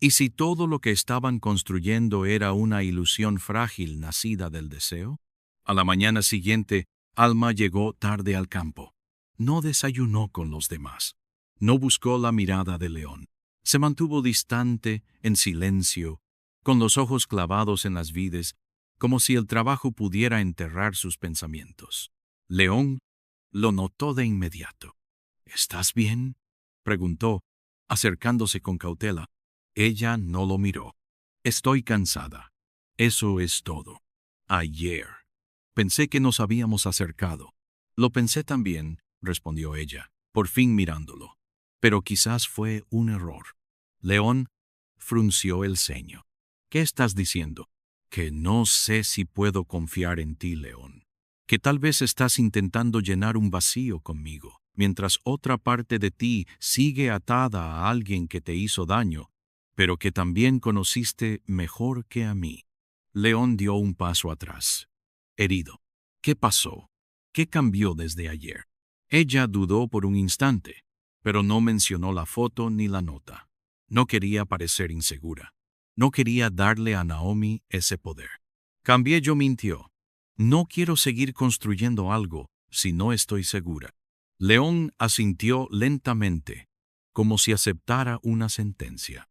¿Y si todo lo que estaban construyendo era una ilusión frágil nacida del deseo? A la mañana siguiente, Alma llegó tarde al campo. No desayunó con los demás. No buscó la mirada de León. Se mantuvo distante, en silencio, con los ojos clavados en las vides, como si el trabajo pudiera enterrar sus pensamientos. León lo notó de inmediato. ¿Estás bien?, preguntó, acercándose con cautela. Ella no lo miró. Estoy cansada. Eso es todo. Ayer pensé que nos habíamos acercado. Lo pensé también, respondió ella, por fin mirándolo. Pero quizás fue un error. León frunció el ceño. ¿Qué estás diciendo? Que no sé si puedo confiar en ti, León. Que tal vez estás intentando llenar un vacío conmigo, mientras otra parte de ti sigue atada a alguien que te hizo daño, pero que también conociste mejor que a mí. León dio un paso atrás, herido. ¿Qué pasó? ¿Qué cambió desde ayer? Ella dudó por un instante, pero no mencionó la foto ni la nota. No quería parecer insegura. No quería darle a Naomi ese poder. Cambiello mintió. No quiero seguir construyendo algo si no estoy segura. León asintió lentamente, como si aceptara una sentencia.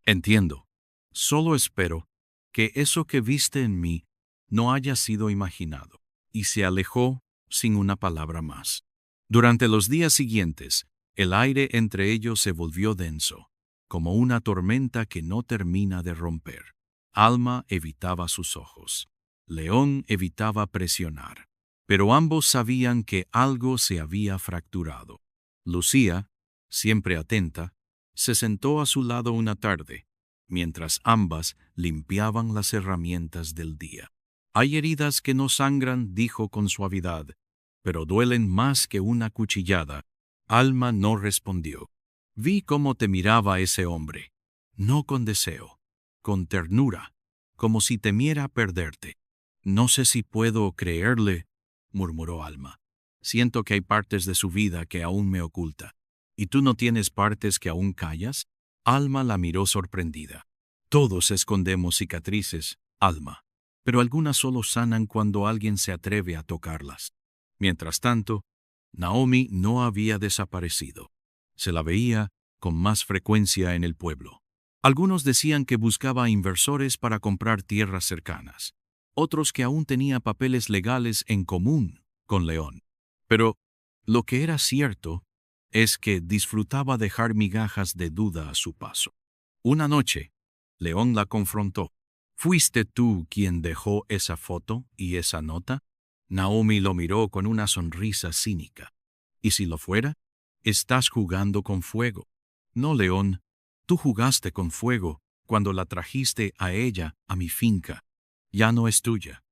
Entiendo. Solo espero que eso que viste en mí no haya sido imaginado. Y se alejó sin una palabra más. Durante los días siguientes, el aire entre ellos se volvió denso, como una tormenta que no termina de romper. Alma evitaba sus ojos. León evitaba presionar. Pero ambos sabían que algo se había fracturado. Lucía, siempre atenta, se sentó a su lado una tarde, mientras ambas limpiaban las herramientas del día. Hay heridas que no sangran, dijo con suavidad, pero duelen más que una cuchillada. Alma no respondió. Vi cómo te miraba ese hombre, no con deseo, con ternura, como si temiera perderte. No sé si puedo creerle, murmuró Alma. Siento que hay partes de su vida que aún me oculta. ¿Y tú no tienes partes que aún callas? Alma la miró sorprendida. Todos escondemos cicatrices, Alma, pero algunas solo sanan cuando alguien se atreve a tocarlas. Mientras tanto, Naomi no había desaparecido. Se la veía con más frecuencia en el pueblo. Algunos decían que buscaba inversores para comprar tierras cercanas, otros que aún tenía papeles legales en común con León. Pero lo que era cierto es que disfrutaba dejar migajas de duda a su paso. Una noche, León la confrontó. ¿Fuiste tú quien dejó esa foto y esa nota? Naomi lo miró con una sonrisa cínica. ¿Y si lo fuera? Estás jugando con fuego. No, León, tú jugaste con fuego cuando la trajiste a ella a mi finca. Ya no es tuya,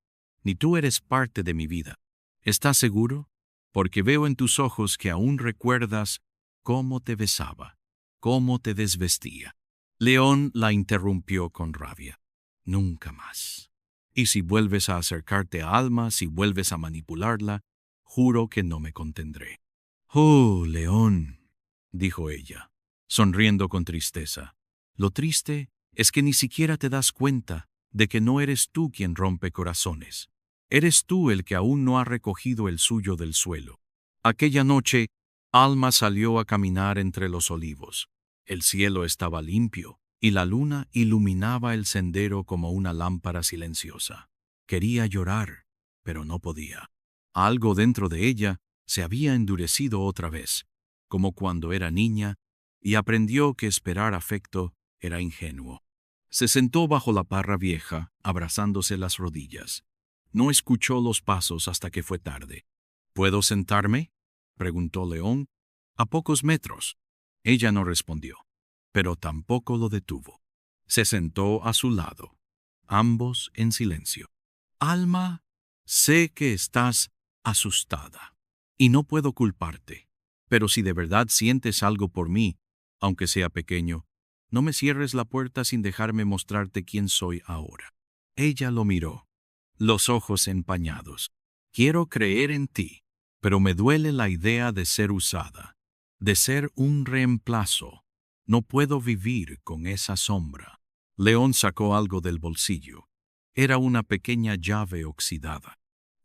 ni tú eres parte de mi vida. ¿Estás seguro? Porque veo en tus ojos que aún recuerdas cómo te besaba, cómo te desvestía. León la interrumpió con rabia. Nunca más. Y si vuelves a acercarte a Alma, si vuelves a manipularla, juro que no me contendré. Oh, León, dijo ella, sonriendo con tristeza. Lo triste es que ni siquiera te das cuenta de que no eres tú quien rompe corazones. Eres tú el que aún no ha recogido el suyo del suelo. Aquella noche, Alma salió a caminar entre los olivos. El cielo estaba limpio y la luna iluminaba el sendero como una lámpara silenciosa. Quería llorar, pero no podía. Algo dentro de ella se había endurecido otra vez, como cuando era niña, y aprendió que esperar afecto era ingenuo. Se sentó bajo la parra vieja, abrazándose las rodillas. No escuchó los pasos hasta que fue tarde. ¿Puedo sentarme?, preguntó León. A pocos metros. Ella no respondió, pero tampoco lo detuvo. Se sentó a su lado, ambos en silencio. Alma, sé que estás asustada, y no puedo culparte, pero si de verdad sientes algo por mí, aunque sea pequeño, no me cierres la puerta sin dejarme mostrarte quién soy ahora. Ella lo miró, los ojos empañados. Quiero creer en ti, pero me duele la idea de ser usada, de ser un reemplazo. No puedo vivir con esa sombra. León sacó algo del bolsillo. Era una pequeña llave oxidada.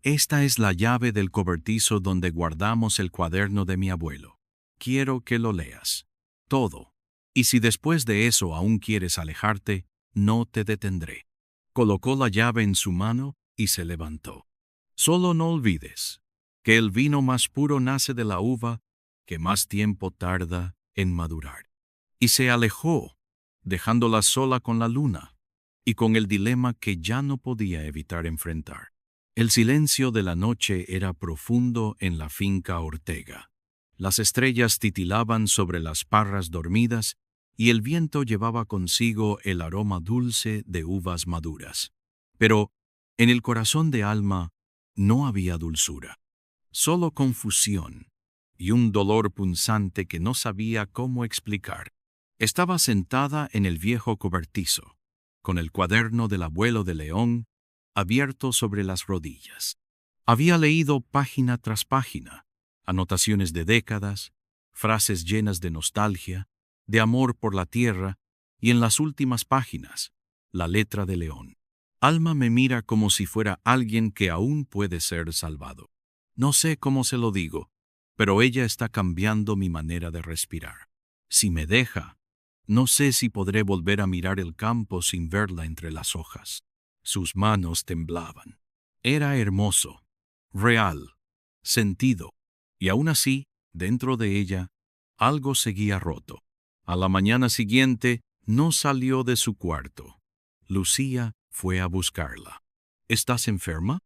Esta es la llave del cobertizo donde guardamos el cuaderno de mi abuelo. Quiero que lo leas. Todo. Y si después de eso aún quieres alejarte, no te detendré. Colocó la llave en su mano y se levantó. Solo no olvides que el vino más puro nace de la uva que más tiempo tarda en madurar. Y se alejó, dejándola sola con la luna y con el dilema que ya no podía evitar enfrentar. El silencio de la noche era profundo en la finca Ortega. Las estrellas titilaban sobre las parras dormidas y el viento llevaba consigo el aroma dulce de uvas maduras. Pero en el corazón de Alma no había dulzura, solo confusión y un dolor punzante que no sabía cómo explicar. Estaba sentada en el viejo cobertizo, con el cuaderno del abuelo de León abierto sobre las rodillas. Había leído página tras página, anotaciones de décadas, frases llenas de nostalgia, de amor por la tierra, y en las últimas páginas, la letra de León. Alma me mira como si fuera alguien que aún puede ser salvado. No sé cómo se lo digo, pero ella está cambiando mi manera de respirar. Si me deja, no sé si podré volver a mirar el campo sin verla entre las hojas. Sus manos temblaban. Era hermoso, real, sentido, y aún así, dentro de ella, algo seguía roto. A la mañana siguiente, no salió de su cuarto. Lucía fue a buscarla. ¿Estás enferma?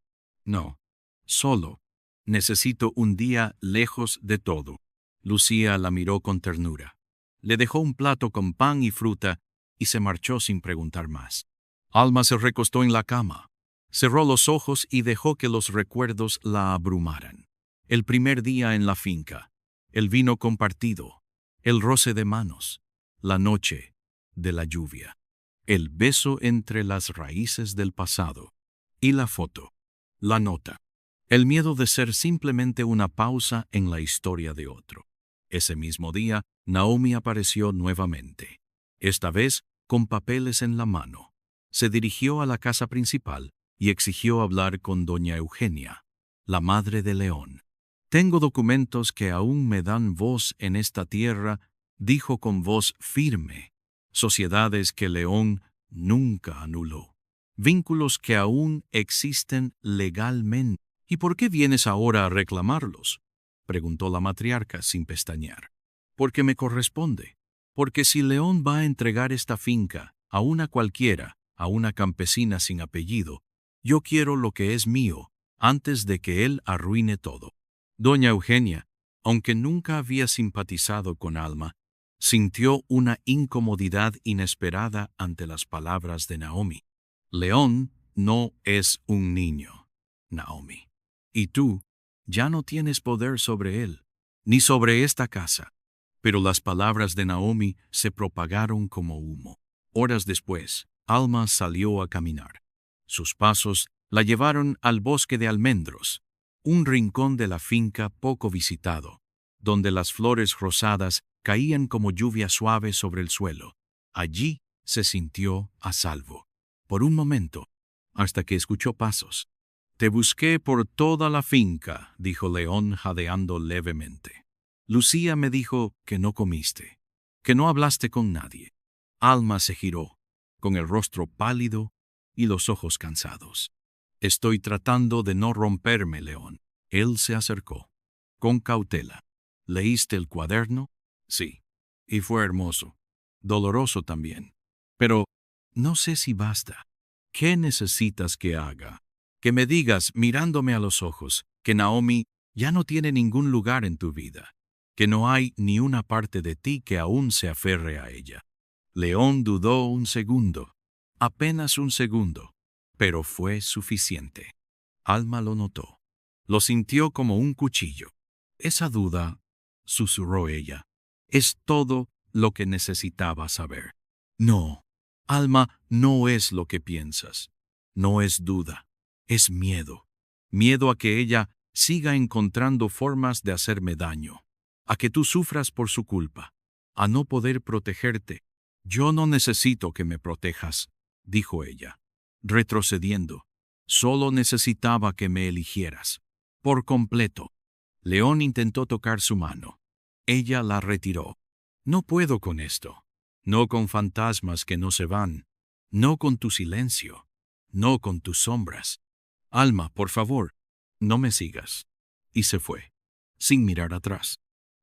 No. Solo. Necesito un día lejos de todo. Lucía la miró con ternura. Le dejó un plato con pan y fruta y se marchó sin preguntar más. Alma se recostó en la cama, cerró los ojos y dejó que los recuerdos la abrumaran. El primer día en la finca, el vino compartido, el roce de manos, la noche de la lluvia, el beso entre las raíces del pasado y la foto, la nota, el miedo de ser simplemente una pausa en la historia de otro. Ese mismo día, Naomi apareció nuevamente, esta vez con papeles en la mano. Se dirigió a la casa principal y exigió hablar con doña Eugenia, la madre de León. «Tengo documentos que aún me dan voz en esta tierra», dijo con voz firme. «Sociedades que León nunca anuló. Vínculos que aún existen legalmente». «¿Y por qué vienes ahora a reclamarlos?», preguntó la matriarca sin pestañear. «Porque me corresponde. Porque si León va a entregar esta finca a una cualquiera, a una campesina sin apellido, yo quiero lo que es mío antes de que él arruine todo». Doña Eugenia, aunque nunca había simpatizado con Alma, sintió una incomodidad inesperada ante las palabras de Naomi. «León no es un niño, Naomi. Y tú ya no tienes poder sobre él, ni sobre esta casa». Pero las palabras de Naomi se propagaron como humo. Horas después, Alma salió a caminar. Sus pasos la llevaron al bosque de almendros, un rincón de la finca poco visitado, donde las flores rosadas caían como lluvia suave sobre el suelo. Allí se sintió a salvo. Por un momento, hasta que escuchó pasos. «Te busqué por toda la finca», dijo León jadeando levemente. «Lucía me dijo que no comiste, que no hablaste con nadie». Alma se giró, con el rostro pálido y los ojos cansados. «Estoy tratando de no romperme, León». Él se acercó, con cautela. «¿Leíste el cuaderno?» «Sí». «Y fue hermoso. Doloroso también. Pero no sé si basta. ¿Qué necesitas que haga? Que me digas, mirándome a los ojos, que Naomi ya no tiene ningún lugar en tu vida, que no hay ni una parte de ti que aún se aferre a ella». León dudó un segundo, apenas un segundo, pero fue suficiente. Alma lo notó. Lo sintió como un cuchillo. «Esa duda», susurró ella, «es todo lo que necesitaba saber». «No, Alma, no es lo que piensas. No es duda, es miedo. Miedo a que ella siga encontrando formas de hacerme daño, a que tú sufras por su culpa, a no poder protegerte». «Yo no necesito que me protejas», dijo ella, retrocediendo. Solo necesitaba que me eligieras. Por completo. León intentó tocar su mano. Ella la retiró. No puedo con esto. No con fantasmas que no se van. No con tu silencio. No con tus sombras. Alma, por favor, no me sigas. Y se fue, sin mirar atrás.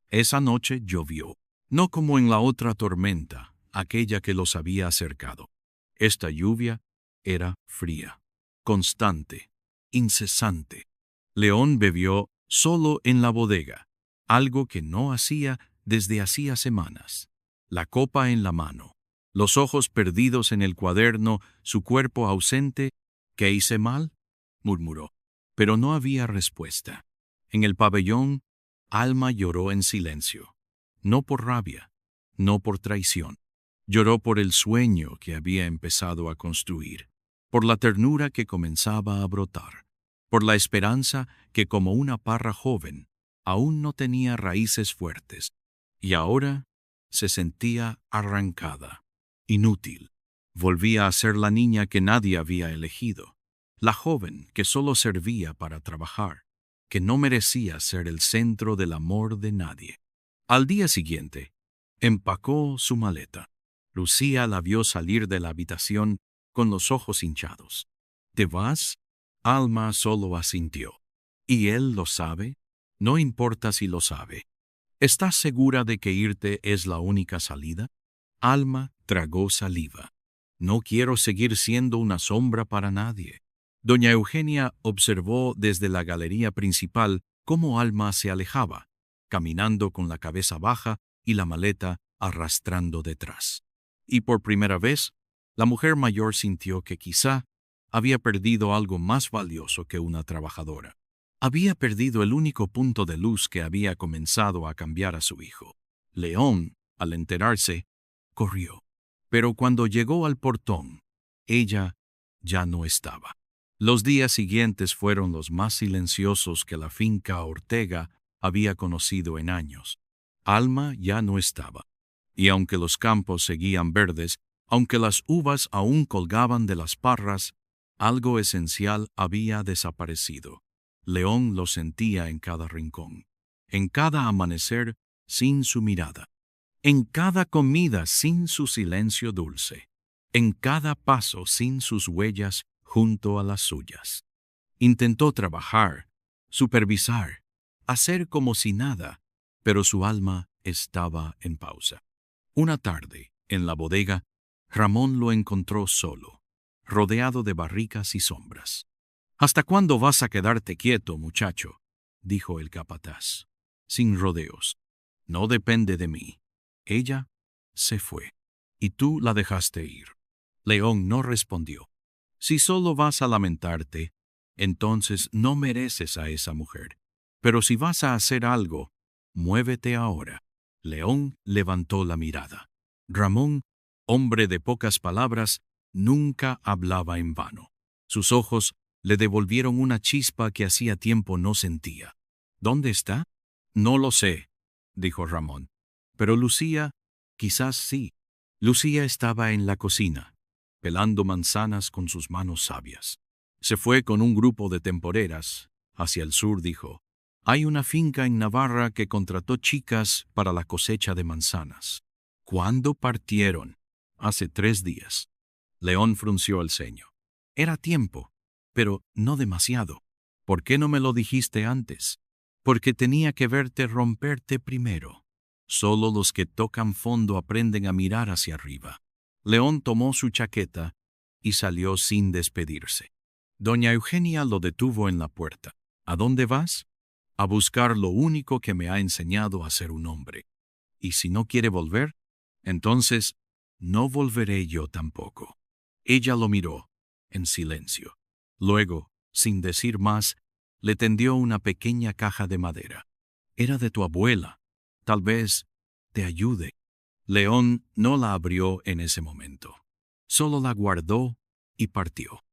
Esa noche llovió. No como en la otra tormenta, aquella que los había acercado. Esta lluvia era fría, constante, incesante. León bebió solo en la bodega, algo que no hacía desde hacía semanas. La copa en la mano, los ojos perdidos en el cuaderno, su cuerpo ausente. ¿Qué hice mal?, murmuró. Pero no había respuesta. En el pabellón, Alma lloró en silencio. No por rabia, no por traición. Lloró por el sueño que había empezado a construir, por la ternura que comenzaba a brotar, por la esperanza que, como una parra joven, aún no tenía raíces fuertes, y ahora se sentía arrancada, inútil. Volvía a ser la niña que nadie había elegido, la joven que solo servía para trabajar, que no merecía ser el centro del amor de nadie. Al día siguiente, empacó su maleta. Lucía la vio salir de la habitación con los ojos hinchados. ¿Te vas? Alma solo asintió. ¿Y él lo sabe? No importa si lo sabe. ¿Estás segura de que irte es la única salida? Alma tragó saliva. No quiero seguir siendo una sombra para nadie. Doña Eugenia observó desde la galería principal cómo Alma se alejaba, caminando con la cabeza baja y la maleta arrastrando detrás. Y por primera vez, la mujer mayor sintió que quizá había perdido algo más valioso que una trabajadora. Había perdido el único punto de luz que había comenzado a cambiar a su hijo. León, al enterarse, corrió. Pero cuando llegó al portón, ella ya no estaba. Los días siguientes fueron los más silenciosos que la finca Ortega había conocido en años. Alma ya no estaba. Y aunque los campos seguían verdes, aunque las uvas aún colgaban de las parras, algo esencial había desaparecido. León lo sentía en cada rincón, en cada amanecer sin su mirada, en cada comida sin su silencio dulce, en cada paso sin sus huellas junto a las suyas. Intentó trabajar, supervisar, hacer como si nada, pero su alma estaba en pausa. Una tarde, en la bodega, Ramón lo encontró solo, rodeado de barricas y sombras. «¿Hasta cuándo vas a quedarte quieto, muchacho?», dijo el capataz, sin rodeos. «No depende de mí». Ella se fue, y tú la dejaste ir. León no respondió. Si solo vas a lamentarte, entonces no mereces a esa mujer. Pero si vas a hacer algo, muévete ahora. León levantó la mirada. Ramón, hombre de pocas palabras, nunca hablaba en vano. Sus ojos le devolvieron una chispa que hacía tiempo no sentía. ¿Dónde está? No lo sé, dijo Ramón. Pero Lucía, quizás sí. Lucía estaba en la cocina, pelando manzanas con sus manos sabias. Se fue con un grupo de temporeras. Hacia el sur, dijo. Hay una finca en Navarra que contrató chicas para la cosecha de manzanas. ¿Cuándo partieron? Hace 3 días. León frunció el ceño. Era tiempo, pero no demasiado. ¿Por qué no me lo dijiste antes? Porque tenía que verte romperte primero. Solo los que tocan fondo aprenden a mirar hacia arriba. León tomó su chaqueta y salió sin despedirse. Doña Eugenia lo detuvo en la puerta. ¿A dónde vas? A buscar lo único que me ha enseñado a ser un hombre. Y si no quiere volver, entonces no volveré yo tampoco. Ella lo miró, en silencio. Luego, sin decir más, le tendió una pequeña caja de madera. Era de tu abuela. Tal vez te ayude. León no la abrió en ese momento. Solo la guardó y partió.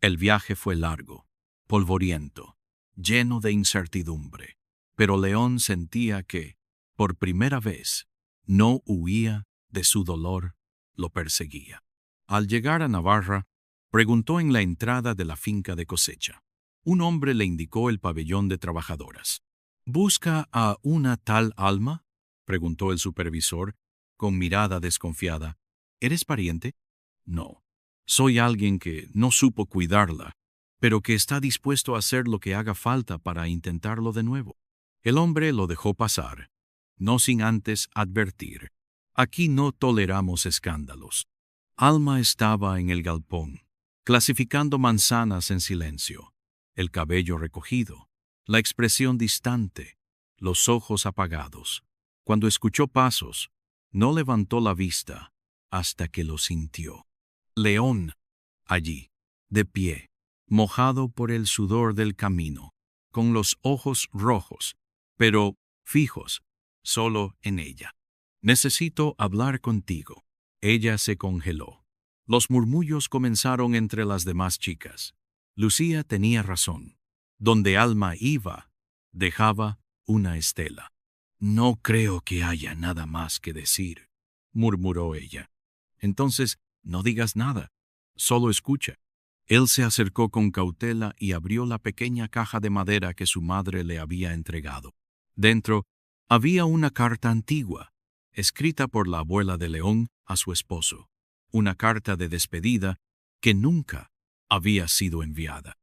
El viaje fue largo, polvoriento, lleno de incertidumbre. Pero León sentía que, por primera vez, no huía de su dolor, lo perseguía. Al llegar a Navarra, Preguntó en la entrada de la finca de cosecha. Un hombre le indicó el pabellón de trabajadoras. ¿Busca a una tal Alma?, preguntó el supervisor, con mirada desconfiada. ¿Eres pariente? No. Soy alguien que no supo cuidarla, pero que está dispuesto a hacer lo que haga falta para intentarlo de nuevo. El hombre lo dejó pasar, no sin antes advertir: aquí no toleramos escándalos. Alma estaba en el galpón, clasificando manzanas en silencio, el cabello recogido, la expresión distante, los ojos apagados. Cuando escuchó pasos, no levantó la vista hasta que lo sintió. León, allí, de pie, mojado por el sudor del camino, con los ojos rojos, pero fijos, solo en ella. Necesito hablar contigo. Ella se congeló. Los murmullos comenzaron entre las demás chicas. Lucía tenía razón. Donde Alma iba, dejaba una estela. No creo que haya nada más que decir, murmuró ella. Entonces, no digas nada, solo escucha. Él se acercó con cautela y abrió la pequeña caja de madera que su madre le había entregado. Dentro había una carta antigua, escrita por la abuela de León a su esposo, una carta de despedida que nunca había sido enviada.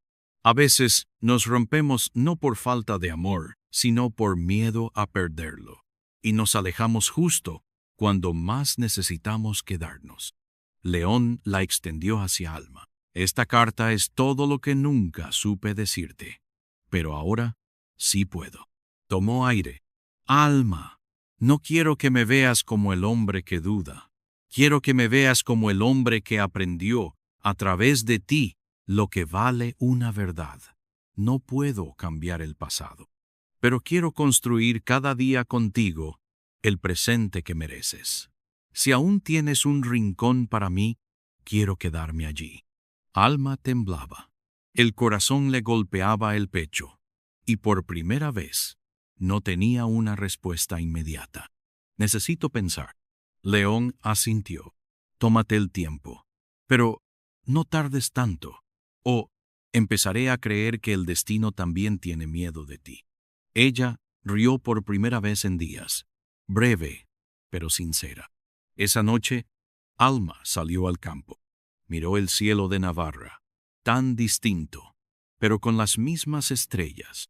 A veces nos rompemos no por falta de amor, sino por miedo a perderlo, y nos alejamos justo cuando más necesitamos quedarnos. León la extendió hacia Alma. Esta carta es todo lo que nunca supe decirte, pero ahora sí puedo. Tomó aire. Alma, no quiero que me veas como el hombre que duda. Quiero que me veas como el hombre que aprendió, a través de ti, lo que vale una verdad. No puedo cambiar el pasado, pero quiero construir cada día contigo el presente que mereces. Si aún tienes un rincón para mí, quiero quedarme allí. Alma temblaba. El corazón le golpeaba el pecho, y por primera vez no tenía una respuesta inmediata. Necesito pensar. León asintió. Tómate el tiempo, pero no tardes tanto, o empezaré a creer que el destino también tiene miedo de ti. Ella rió por primera vez en días, breve, pero sincera. Esa noche, Alma salió al campo. Miró el cielo de Navarra, tan distinto, pero con las mismas estrellas.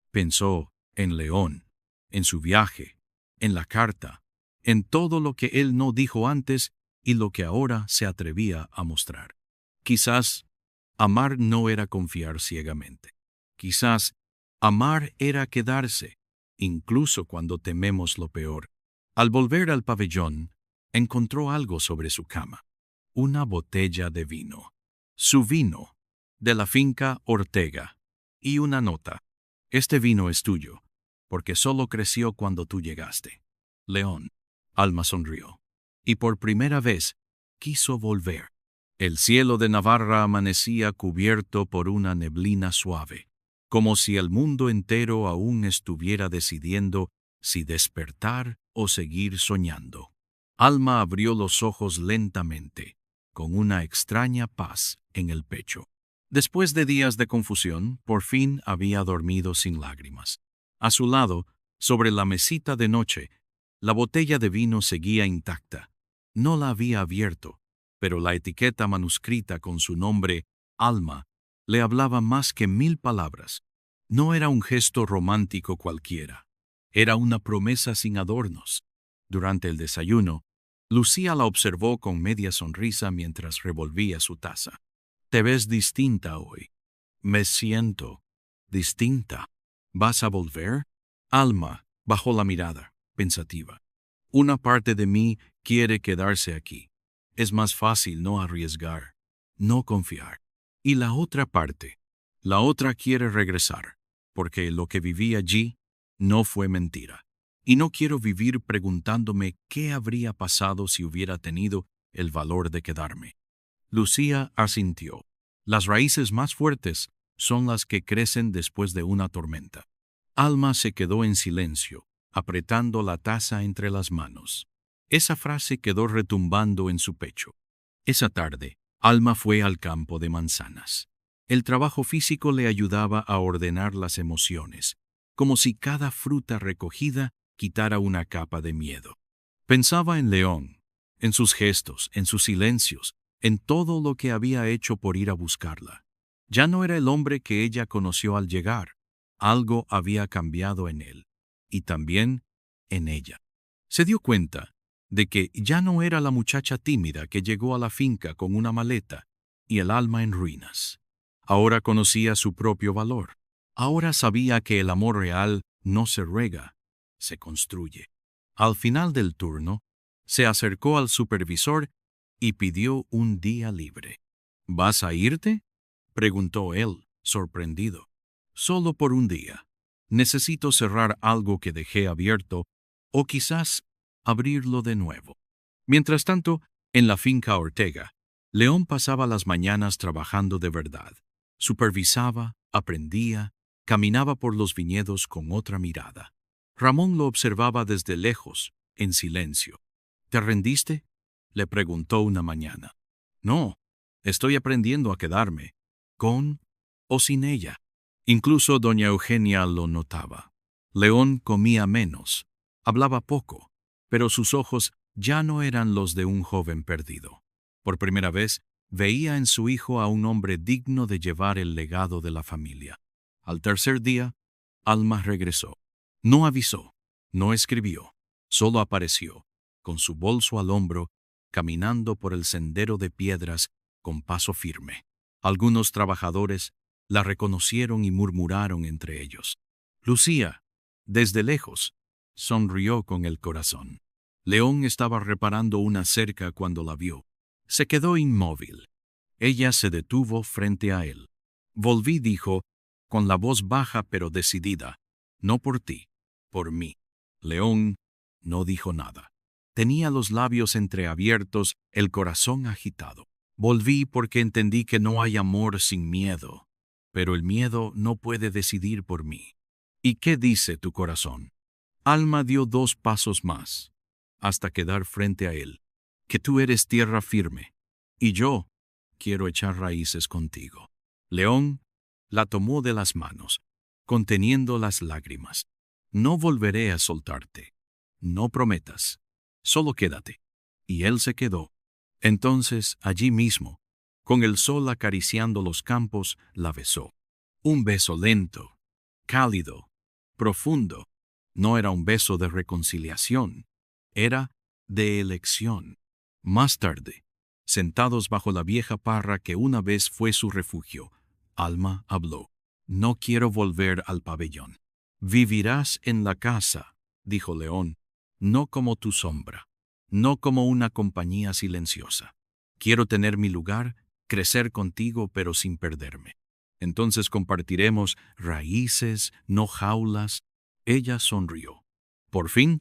Pensó en León, en su viaje, en la carta, en todo lo que él no dijo antes y lo que ahora se atrevía a mostrar. Quizás amar no era confiar ciegamente. Quizás amar era quedarse, incluso cuando tememos lo peor. Al volver al pabellón, encontró algo sobre su cama. Una botella de vino. Su vino, de la finca Ortega. Y una nota. Este vino es tuyo, porque solo creció cuando tú llegaste. León. Alma sonrió. Y por primera vez, quiso volver. El cielo de Navarra amanecía cubierto por una neblina suave, como si el mundo entero aún estuviera decidiendo si despertar o seguir soñando. Alma abrió los ojos lentamente, con una extraña paz en el pecho. Después de días de confusión, por fin había dormido sin lágrimas. A su lado, sobre la mesita de noche, la botella de vino seguía intacta. No la había abierto, pero la etiqueta manuscrita con su nombre, Alma, le hablaba más que 1000 palabras. No era un gesto romántico cualquiera. Era una promesa sin adornos. Durante el desayuno, Lucía la observó con media sonrisa mientras revolvía su taza. Te ves distinta hoy. Me siento distinta. ¿Vas a volver? Alma bajó la mirada, pensativa. Una parte de mí quiere quedarse aquí. Es más fácil no arriesgar, no confiar. Y la otra parte, la otra quiere regresar, porque lo que viví allí no fue mentira. Y no quiero vivir preguntándome qué habría pasado si hubiera tenido el valor de quedarme. Lucía asintió. Las raíces más fuertes son las que crecen después de una tormenta. Alma se quedó en silencio, apretando la taza entre las manos. Esa frase quedó retumbando en su pecho. Esa tarde, Alma fue al campo de manzanas. El trabajo físico le ayudaba a ordenar las emociones, como si cada fruta recogida quitara una capa de miedo. Pensaba en León, en sus gestos, en sus silencios, en todo lo que había hecho por ir a buscarla. Ya no era el hombre que ella conoció al llegar. Algo había cambiado en él, y también en ella. Se dio cuenta de que ya no era la muchacha tímida que llegó a la finca con una maleta y el alma en ruinas. Ahora conocía su propio valor. Ahora sabía que el amor real no se ruega, se construye. Al final del turno, se acercó al supervisor y pidió un día libre. ¿Vas a irte?, preguntó él, sorprendido. Solo por un día. Necesito cerrar algo que dejé abierto o quizás abrirlo de nuevo. Mientras tanto, en la finca Ortega, León pasaba las mañanas trabajando de verdad. Supervisaba, aprendía, caminaba por los viñedos con otra mirada. Ramón lo observaba desde lejos, en silencio. ¿Te rendiste?, le preguntó una mañana. No, estoy aprendiendo a quedarme, con o sin ella. Incluso doña Eugenia lo notaba. León comía menos, hablaba poco, pero sus ojos ya no eran los de un joven perdido. Por primera vez, veía en su hijo a un hombre digno de llevar el legado de la familia. Al tercer día, Alma regresó. No avisó, no escribió, solo apareció, con su bolso al hombro, caminando por el sendero de piedras con paso firme. Algunos trabajadores la reconocieron y murmuraron entre ellos. Lucía, desde lejos, sonrió con el corazón. León estaba reparando una cerca cuando la vio. Se quedó inmóvil. Ella se detuvo frente a él. Volví, dijo, con la voz baja pero decidida. No por ti, por mí. León no dijo nada. Tenía los labios entreabiertos, el corazón agitado. Volví porque entendí que no hay amor sin miedo, pero el miedo no puede decidir por mí. ¿Y qué dice tu corazón? Alma dio 2 pasos más, hasta quedar frente a él. Que tú eres tierra firme, y yo quiero echar raíces contigo. León la tomó de las manos, conteniendo las lágrimas. No volveré a soltarte. No prometas. Solo quédate. Y él se quedó. Entonces, allí mismo, con el sol acariciando los campos, la besó. Un beso lento, cálido, profundo. No era un beso de reconciliación, era de elección. Más tarde, sentados bajo la vieja parra que una vez fue su refugio, Alma habló. No quiero volver al pabellón. Vivirás en la casa, dijo León, no como tu sombra, no como una compañía silenciosa. Quiero tener mi lugar, crecer contigo, pero sin perderme. Entonces compartiremos raíces, no jaulas. Ella sonrió. Por fin,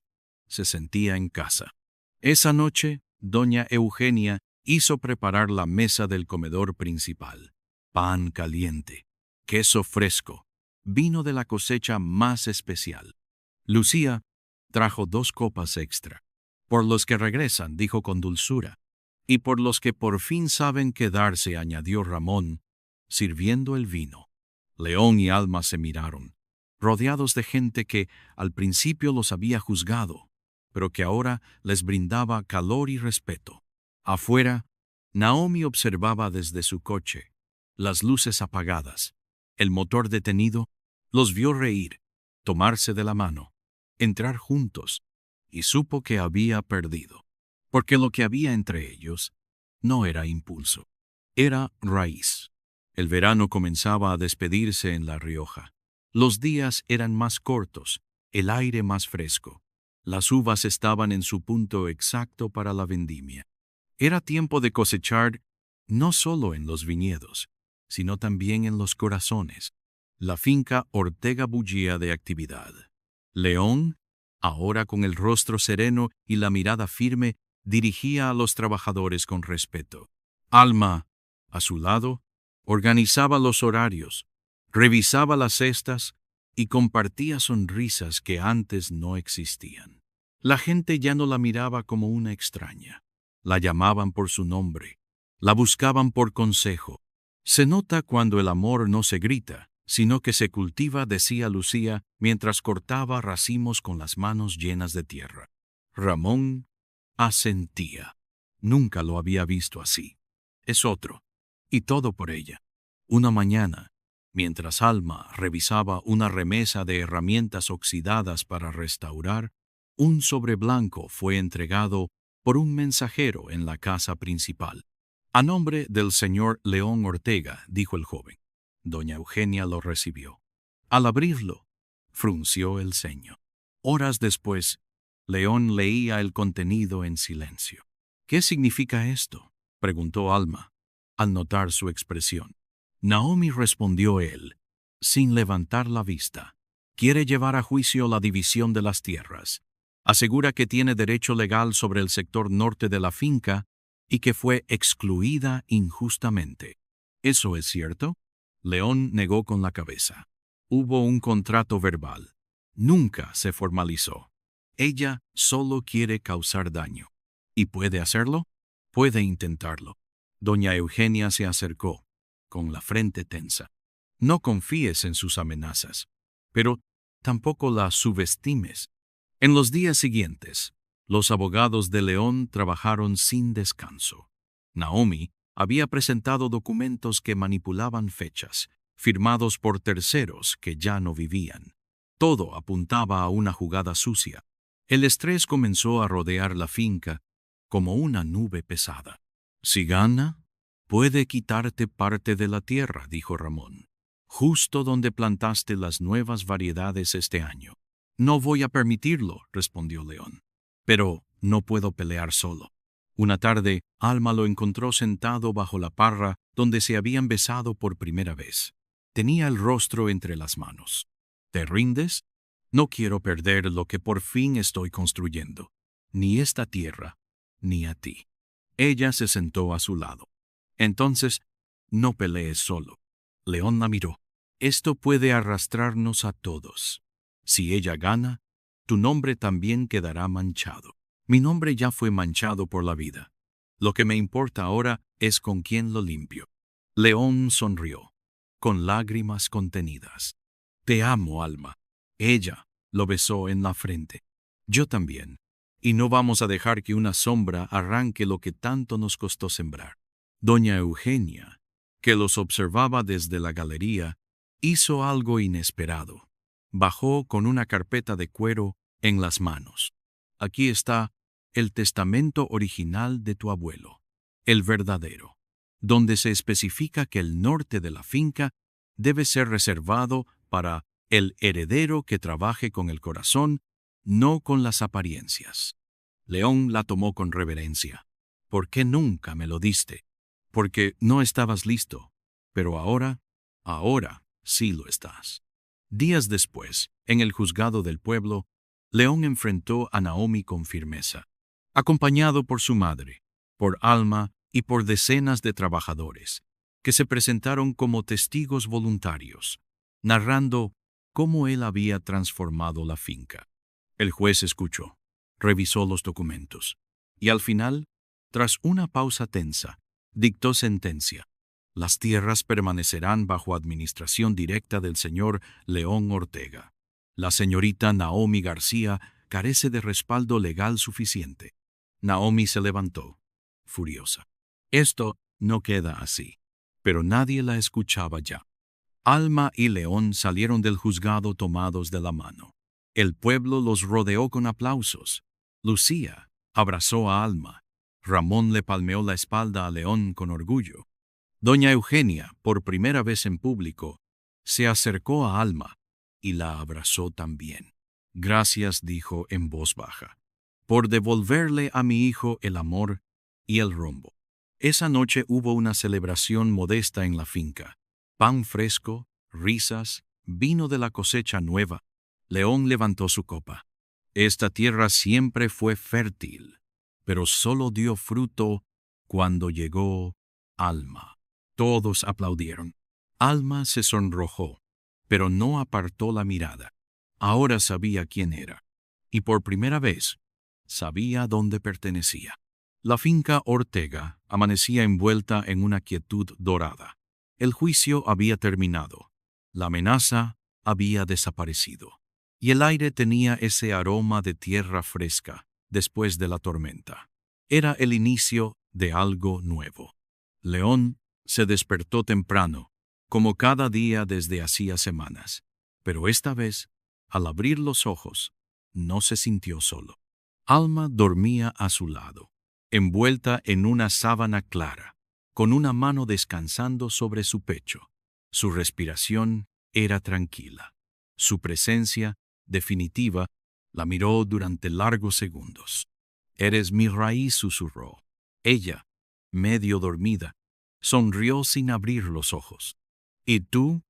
se sentía en casa. Esa noche, doña Eugenia hizo preparar la mesa del comedor principal. Pan caliente, queso fresco, vino de la cosecha más especial. Lucía trajo 2 copas extra. Por los que regresan, dijo con dulzura, y por los que por fin saben quedarse, añadió Ramón, sirviendo el vino. León y Alma se miraron, rodeados de gente que al principio los había juzgado, pero que ahora les brindaba calor y respeto. Afuera, Naomi observaba desde su coche, las luces apagadas, el motor detenido, los vio reír, tomarse de la mano, entrar juntos, y supo que había perdido, porque lo que había entre ellos no era impulso, era raíz. El verano comenzaba a despedirse en La Rioja. Los días eran más cortos, el aire más fresco. Las uvas estaban en su punto exacto para la vendimia. Era tiempo de cosechar no solo en los viñedos, sino también en los corazones. La finca Ortega bullía de actividad. León, ahora con el rostro sereno y la mirada firme, dirigía a los trabajadores con respeto. Alma, a su lado, organizaba los horarios, revisaba las cestas y compartía sonrisas que antes no existían. La gente ya no la miraba como una extraña. La llamaban por su nombre, La buscaban por consejo. Se nota cuando el amor no se grita, sino que se cultiva, decía Lucía, mientras cortaba racimos con las manos llenas de tierra. Ramón asentía. Nunca lo había visto así. Es otro. Y todo por ella. Una mañana, mientras Alma revisaba una remesa de herramientas oxidadas para restaurar, un sobre blanco fue entregado por un mensajero en la casa principal. A nombre del señor León Ortega, dijo el joven. Doña Eugenia lo recibió. Al abrirlo, frunció el ceño. Horas después, León leía el contenido en silencio. ¿Qué significa esto?, preguntó Alma, al notar su expresión. Naomi, respondió él, sin levantar la vista. Quiere llevar a juicio la división de las tierras. Asegura que tiene derecho legal sobre el sector norte de la finca y que fue excluida injustamente. ¿Eso es cierto? León negó con la cabeza. Hubo un contrato verbal. Nunca se formalizó. Ella solo quiere causar daño. ¿Y puede hacerlo? Puede intentarlo. Doña Eugenia se acercó, con la frente tensa. No confíes en sus amenazas, pero tampoco la subestimes. En los días siguientes, los abogados de León trabajaron sin descanso. Naomi había presentado documentos que manipulaban fechas, firmados por terceros que ya no vivían. Todo apuntaba a una jugada sucia. El estrés comenzó a rodear la finca como una nube pesada. Si gana, puede quitarte parte de la tierra, dijo Ramón, justo donde plantaste las nuevas variedades este año. No voy a permitirlo, respondió León. Pero no puedo pelear solo. Una tarde, Alma lo encontró sentado bajo la parra donde se habían besado por primera vez. Tenía el rostro entre las manos. ¿Te rindes? No quiero perder lo que por fin estoy construyendo, ni esta tierra, ni a ti. Ella se sentó a su lado. Entonces, no pelees solo. León la miró. Esto puede arrastrarnos a todos. Si ella gana, tu nombre también quedará manchado. Mi nombre ya fue manchado por la vida. Lo que me importa ahora es con quién lo limpio. León sonrió, con lágrimas contenidas. Te amo, Alma. Ella lo besó en la frente. Yo también. Y no vamos a dejar que una sombra arranque lo que tanto nos costó sembrar. Doña Eugenia, que los observaba desde la galería, hizo algo inesperado. Bajó con una carpeta de cuero en las manos. Aquí está el testamento original de tu abuelo, el verdadero, donde se especifica que el norte de la finca debe ser reservado para el heredero que trabaje con el corazón, no con las apariencias. León la tomó con reverencia. ¿Por qué nunca me lo diste? Porque no estabas listo. Pero ahora sí lo estás. Días después, en el juzgado del pueblo, León enfrentó a Naomi con firmeza, acompañado por su madre, por Alma y por decenas de trabajadores, que se presentaron como testigos voluntarios, narrando cómo él había transformado la finca. El juez escuchó, revisó los documentos, y al final, tras una pausa tensa, dictó sentencia. Las tierras permanecerán bajo administración directa del señor León Ortega. La señorita Naomi García carece de respaldo legal suficiente. Naomi se levantó, furiosa. Esto no queda así. Pero nadie la escuchaba ya. Alma y León salieron del juzgado tomados de la mano. El pueblo los rodeó con aplausos. Lucía abrazó a Alma. Ramón le palmeó la espalda a León con orgullo. Doña Eugenia, por primera vez en público, se acercó a Alma y la abrazó también. Gracias, dijo en voz baja, por devolverle a mi hijo el amor y el rumbo. Esa noche hubo una celebración modesta en la finca. Pan fresco, risas, vino de la cosecha nueva. León levantó su copa. Esta tierra siempre fue fértil, pero solo dio fruto cuando llegó Alma. Todos aplaudieron. Alma se sonrojó, pero no apartó la mirada. Ahora sabía quién era, y por primera vez sabía dónde pertenecía. La finca Ortega amanecía envuelta en una quietud dorada. El juicio había terminado. La amenaza había desaparecido. Y el aire tenía ese aroma de tierra fresca después de la tormenta. Era el inicio de algo nuevo. León se despertó temprano, como cada día desde hacía semanas. Pero esta vez, al abrir los ojos, no se sintió solo. Alma dormía a su lado, envuelta en una sábana clara, con una mano descansando sobre su pecho. Su respiración era tranquila. Su presencia, definitiva, la miró durante largos segundos. «Eres mi raíz», susurró. Ella, medio dormida, sonrió sin abrir los ojos. «Y tú,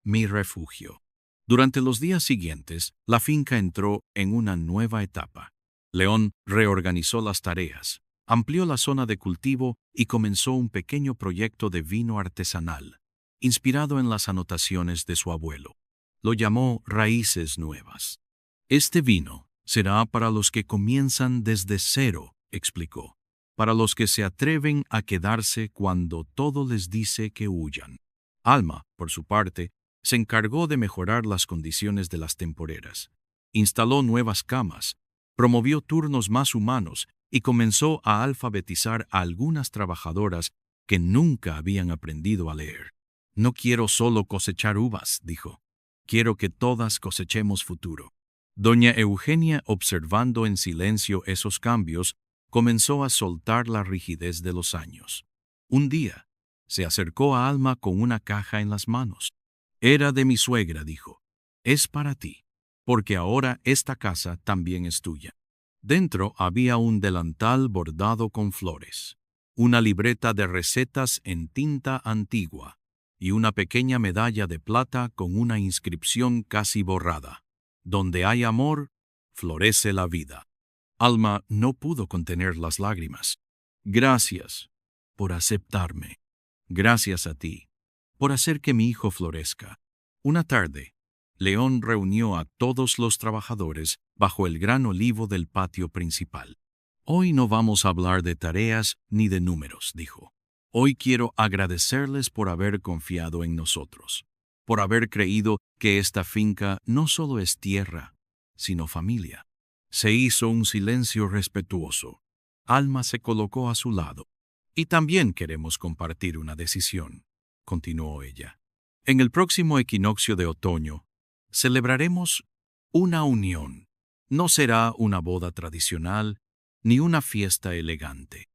mi refugio». Durante los días siguientes, la finca entró en una nueva etapa. León reorganizó las tareas, amplió la zona de cultivo y comenzó un pequeño proyecto de vino artesanal, inspirado en las anotaciones de su abuelo. Lo llamó Raíces Nuevas. «Este vino será para los que comienzan desde cero», explicó, «para los que se atreven a quedarse cuando todo les dice que huyan». Alma, por su parte, se encargó de mejorar las condiciones de las temporeras. Instaló nuevas camas, promovió turnos más humanos y comenzó a alfabetizar a algunas trabajadoras que nunca habían aprendido a leer. «No quiero solo cosechar uvas», dijo. «Quiero que todas cosechemos futuro». Doña Eugenia, observando en silencio esos cambios, comenzó a soltar la rigidez de los años. Un día, se acercó a Alma con una caja en las manos. «Era de mi suegra», dijo. «Es para ti, porque ahora esta casa también es tuya». Dentro había un delantal bordado con flores, una libreta de recetas en tinta antigua y una pequeña medalla de plata con una inscripción casi borrada. «Donde hay amor, florece la vida». Alma no pudo contener las lágrimas. «Gracias por aceptarme. Gracias a ti por hacer que mi hijo florezca». Una tarde, León reunió a todos los trabajadores bajo el gran olivo del patio principal. «Hoy no vamos a hablar de tareas ni de números», dijo. «Hoy quiero agradecerles por haber confiado en nosotros, por haber creído que esta finca no solo es tierra, sino familia». Se hizo un silencio respetuoso. Alma se colocó a su lado. «Y también queremos compartir una decisión», continuó ella. «En el próximo equinoccio de otoño, celebraremos una unión. No será una boda tradicional ni una fiesta elegante.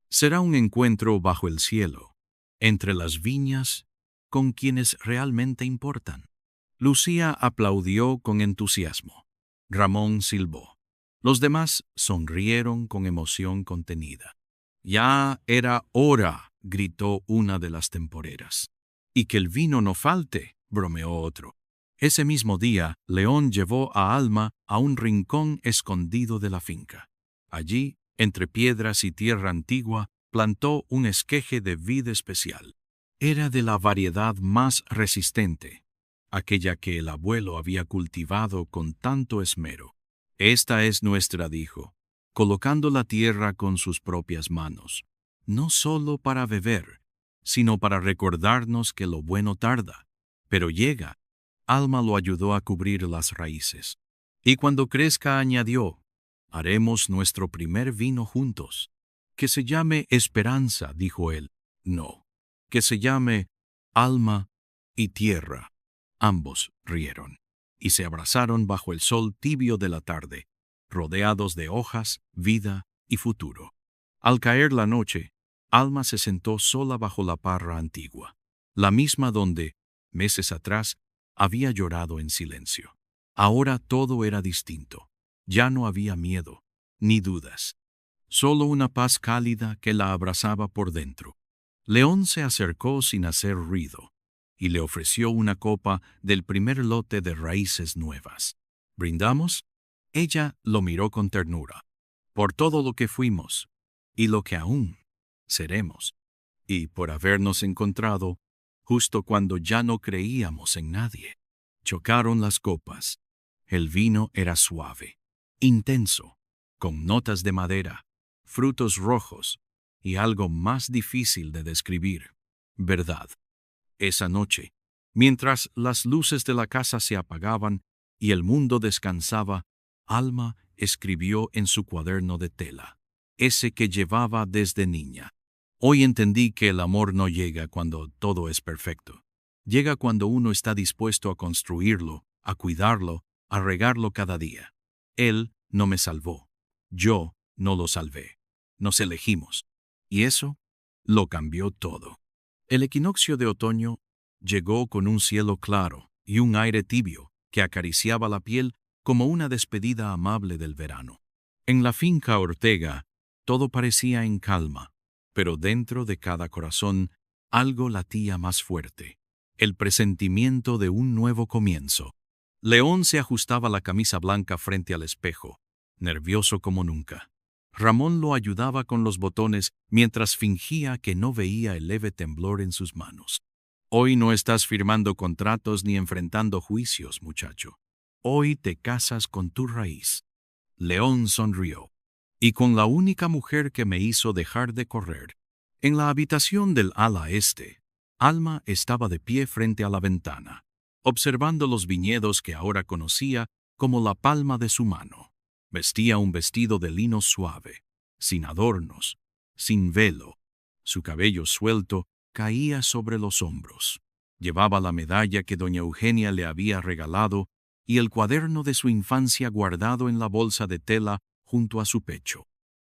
Será un encuentro bajo el cielo, entre las viñas, con quienes realmente importan». Lucía aplaudió con entusiasmo. Ramón silbó. Los demás sonrieron con emoción contenida. «Ya era hora», gritó una de las temporeras. «Y que el vino no falte», bromeó otro. Ese mismo día, León llevó a Alma a un rincón escondido de la finca. Allí, entre piedras y tierra antigua, plantó un esqueje de vid especial. Era de la variedad más resistente, aquella que el abuelo había cultivado con tanto esmero. «Esta es nuestra», dijo, colocando la tierra con sus propias manos, «no solo para beber, sino para recordarnos que lo bueno tarda, pero llega». Alma lo ayudó a cubrir las raíces. «Y cuando crezca», añadió, «haremos nuestro primer vino juntos». «Que se llame Esperanza», dijo él. «No, que se llame Alma y Tierra». Ambos rieron y se abrazaron bajo el sol tibio de la tarde, rodeados de hojas, vida y futuro. Al caer la noche, Alma se sentó sola bajo la parra antigua, la misma donde, meses atrás, había llorado en silencio. Ahora todo era distinto. Ya no había miedo, ni dudas. Solo una paz cálida que la abrazaba por dentro. León se acercó sin hacer ruido y le ofreció una copa del primer lote de Raíces Nuevas. «¿Brindamos?» Ella lo miró con ternura. «Por todo lo que fuimos y lo que aún seremos, y por habernos encontrado justo cuando ya no creíamos en nadie». Chocaron las copas. El vino era suave, intenso, con notas de madera, frutos rojos y algo más difícil de describir: verdad. Esa noche, mientras las luces de la casa se apagaban y el mundo descansaba, Alma escribió en su cuaderno de tela, ese que llevaba desde niña: hoy entendí que el amor no llega cuando todo es perfecto. Llega cuando uno está dispuesto a construirlo, a cuidarlo, a regarlo cada día. Él no me salvó. Yo no lo salvé. Nos elegimos. Y eso lo cambió todo. El equinoccio de otoño llegó con un cielo claro y un aire tibio que acariciaba la piel como una despedida amable del verano. En la finca Ortega, todo parecía en calma, pero dentro de cada corazón algo latía más fuerte: el presentimiento de un nuevo comienzo. León se ajustaba la camisa blanca frente al espejo, nervioso como nunca. Ramón lo ayudaba con los botones mientras fingía que no veía el leve temblor en sus manos. Hoy no estás firmando contratos ni enfrentando juicios, muchacho. Hoy te casas con tu raíz. León sonrió. Y con la única mujer que me hizo dejar de correr. En la habitación del ala este, Alma estaba de pie frente a la ventana, observando los viñedos que ahora conocía como la palma de su mano. Vestía un vestido de lino suave, sin adornos, sin velo. Su cabello suelto caía sobre los hombros. Llevaba la medalla que doña Eugenia le había regalado y el cuaderno de su infancia guardado en la bolsa de tela junto a su pecho.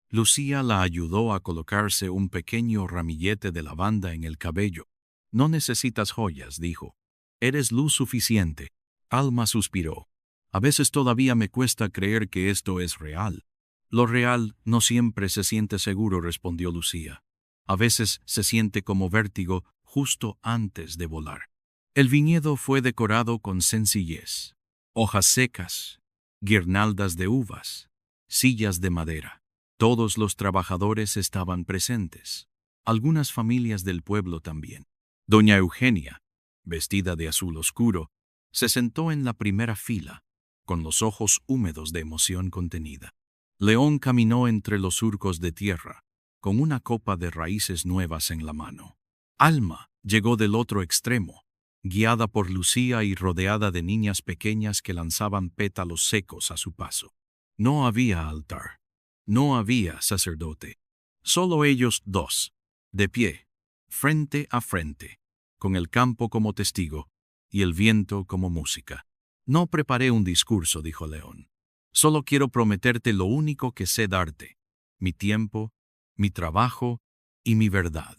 Lucía la ayudó a colocarse un pequeño ramillete de lavanda en el cabello. No necesitas joyas, dijo. Eres luz suficiente. Alma suspiró. A veces todavía me cuesta creer que esto es real. Lo real no siempre se siente seguro, respondió Lucía. A veces se siente como vértigo justo antes de volar. El viñedo fue decorado con sencillez: hojas secas, guirnaldas de uvas, sillas de madera. Todos los trabajadores estaban presentes, algunas familias del pueblo también. Doña Eugenia, vestida de azul oscuro, se sentó en la primera fila, con los ojos húmedos de emoción contenida. León caminó entre los surcos de tierra, con una copa de raíces nuevas en la mano. Alma llegó del otro extremo, guiada por Lucía y rodeada de niñas pequeñas que lanzaban pétalos secos a su paso. No había altar. No había sacerdote. Solo ellos dos, de pie, frente a frente, con el campo como testigo y el viento como música. No preparé un discurso, dijo León. Solo quiero prometerte lo único que sé darte: mi tiempo, mi trabajo y mi verdad.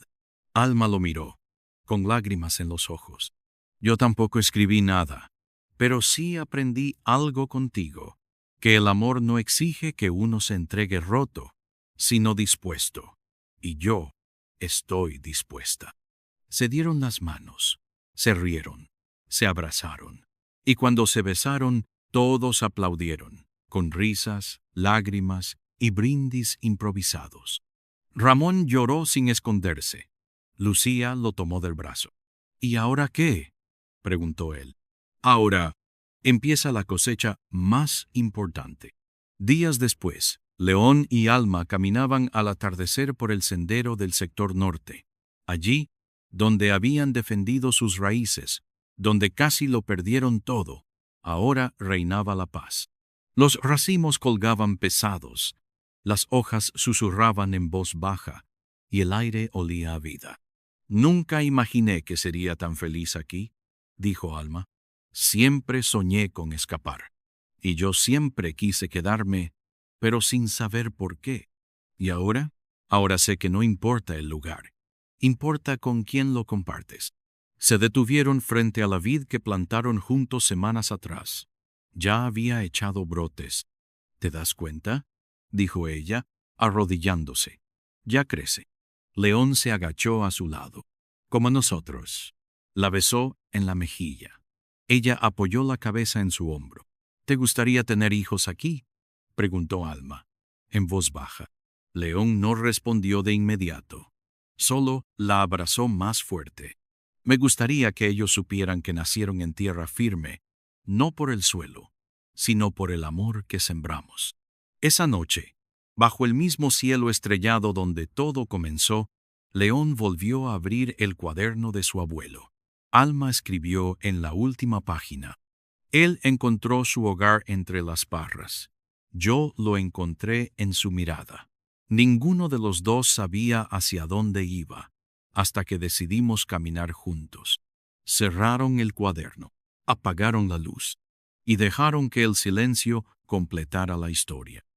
Alma lo miró, con lágrimas en los ojos. Yo tampoco escribí nada, pero sí aprendí algo contigo: que el amor no exige que uno se entregue roto, sino dispuesto. Y yo estoy dispuesta. Se dieron las manos, se rieron, se abrazaron. Y cuando se besaron, todos aplaudieron, con risas, lágrimas y brindis improvisados. Ramón lloró sin esconderse. Lucía lo tomó del brazo. ¿Y ahora qué?, preguntó él. Ahora empieza la cosecha más importante. Días después, León y Alma caminaban al atardecer por el sendero del sector norte. Allí, donde habían defendido sus raíces, donde casi lo perdieron todo, ahora reinaba la paz. Los racimos colgaban pesados, las hojas susurraban en voz baja, y el aire olía a vida. Nunca imaginé que sería tan feliz aquí, dijo Alma. Siempre soñé con escapar. Y yo siempre quise quedarme, pero sin saber por qué. ¿Y ahora? Ahora sé que no importa el lugar. Importa con quién lo compartes. Se detuvieron frente a la vid que plantaron juntos semanas atrás. Ya había echado brotes. ¿Te das cuenta?, dijo ella, arrodillándose. Ya crece. León se agachó a su lado. Como nosotros. La besó en la mejilla. Ella apoyó la cabeza en su hombro. ¿Te gustaría tener hijos aquí?, preguntó Alma, en voz baja. León no respondió de inmediato. Solo la abrazó más fuerte. Me gustaría que ellos supieran que nacieron en tierra firme, no por el suelo, sino por el amor que sembramos. Esa noche, Bajo el mismo cielo estrellado donde todo comenzó, León volvió a abrir el cuaderno de su abuelo. Alma escribió en la última página: él encontró su hogar entre las parras. Yo lo encontré en su mirada. Ninguno de los dos sabía hacia dónde iba, hasta que decidimos caminar juntos. Cerraron el cuaderno, apagaron la luz y dejaron que el silencio completara la historia.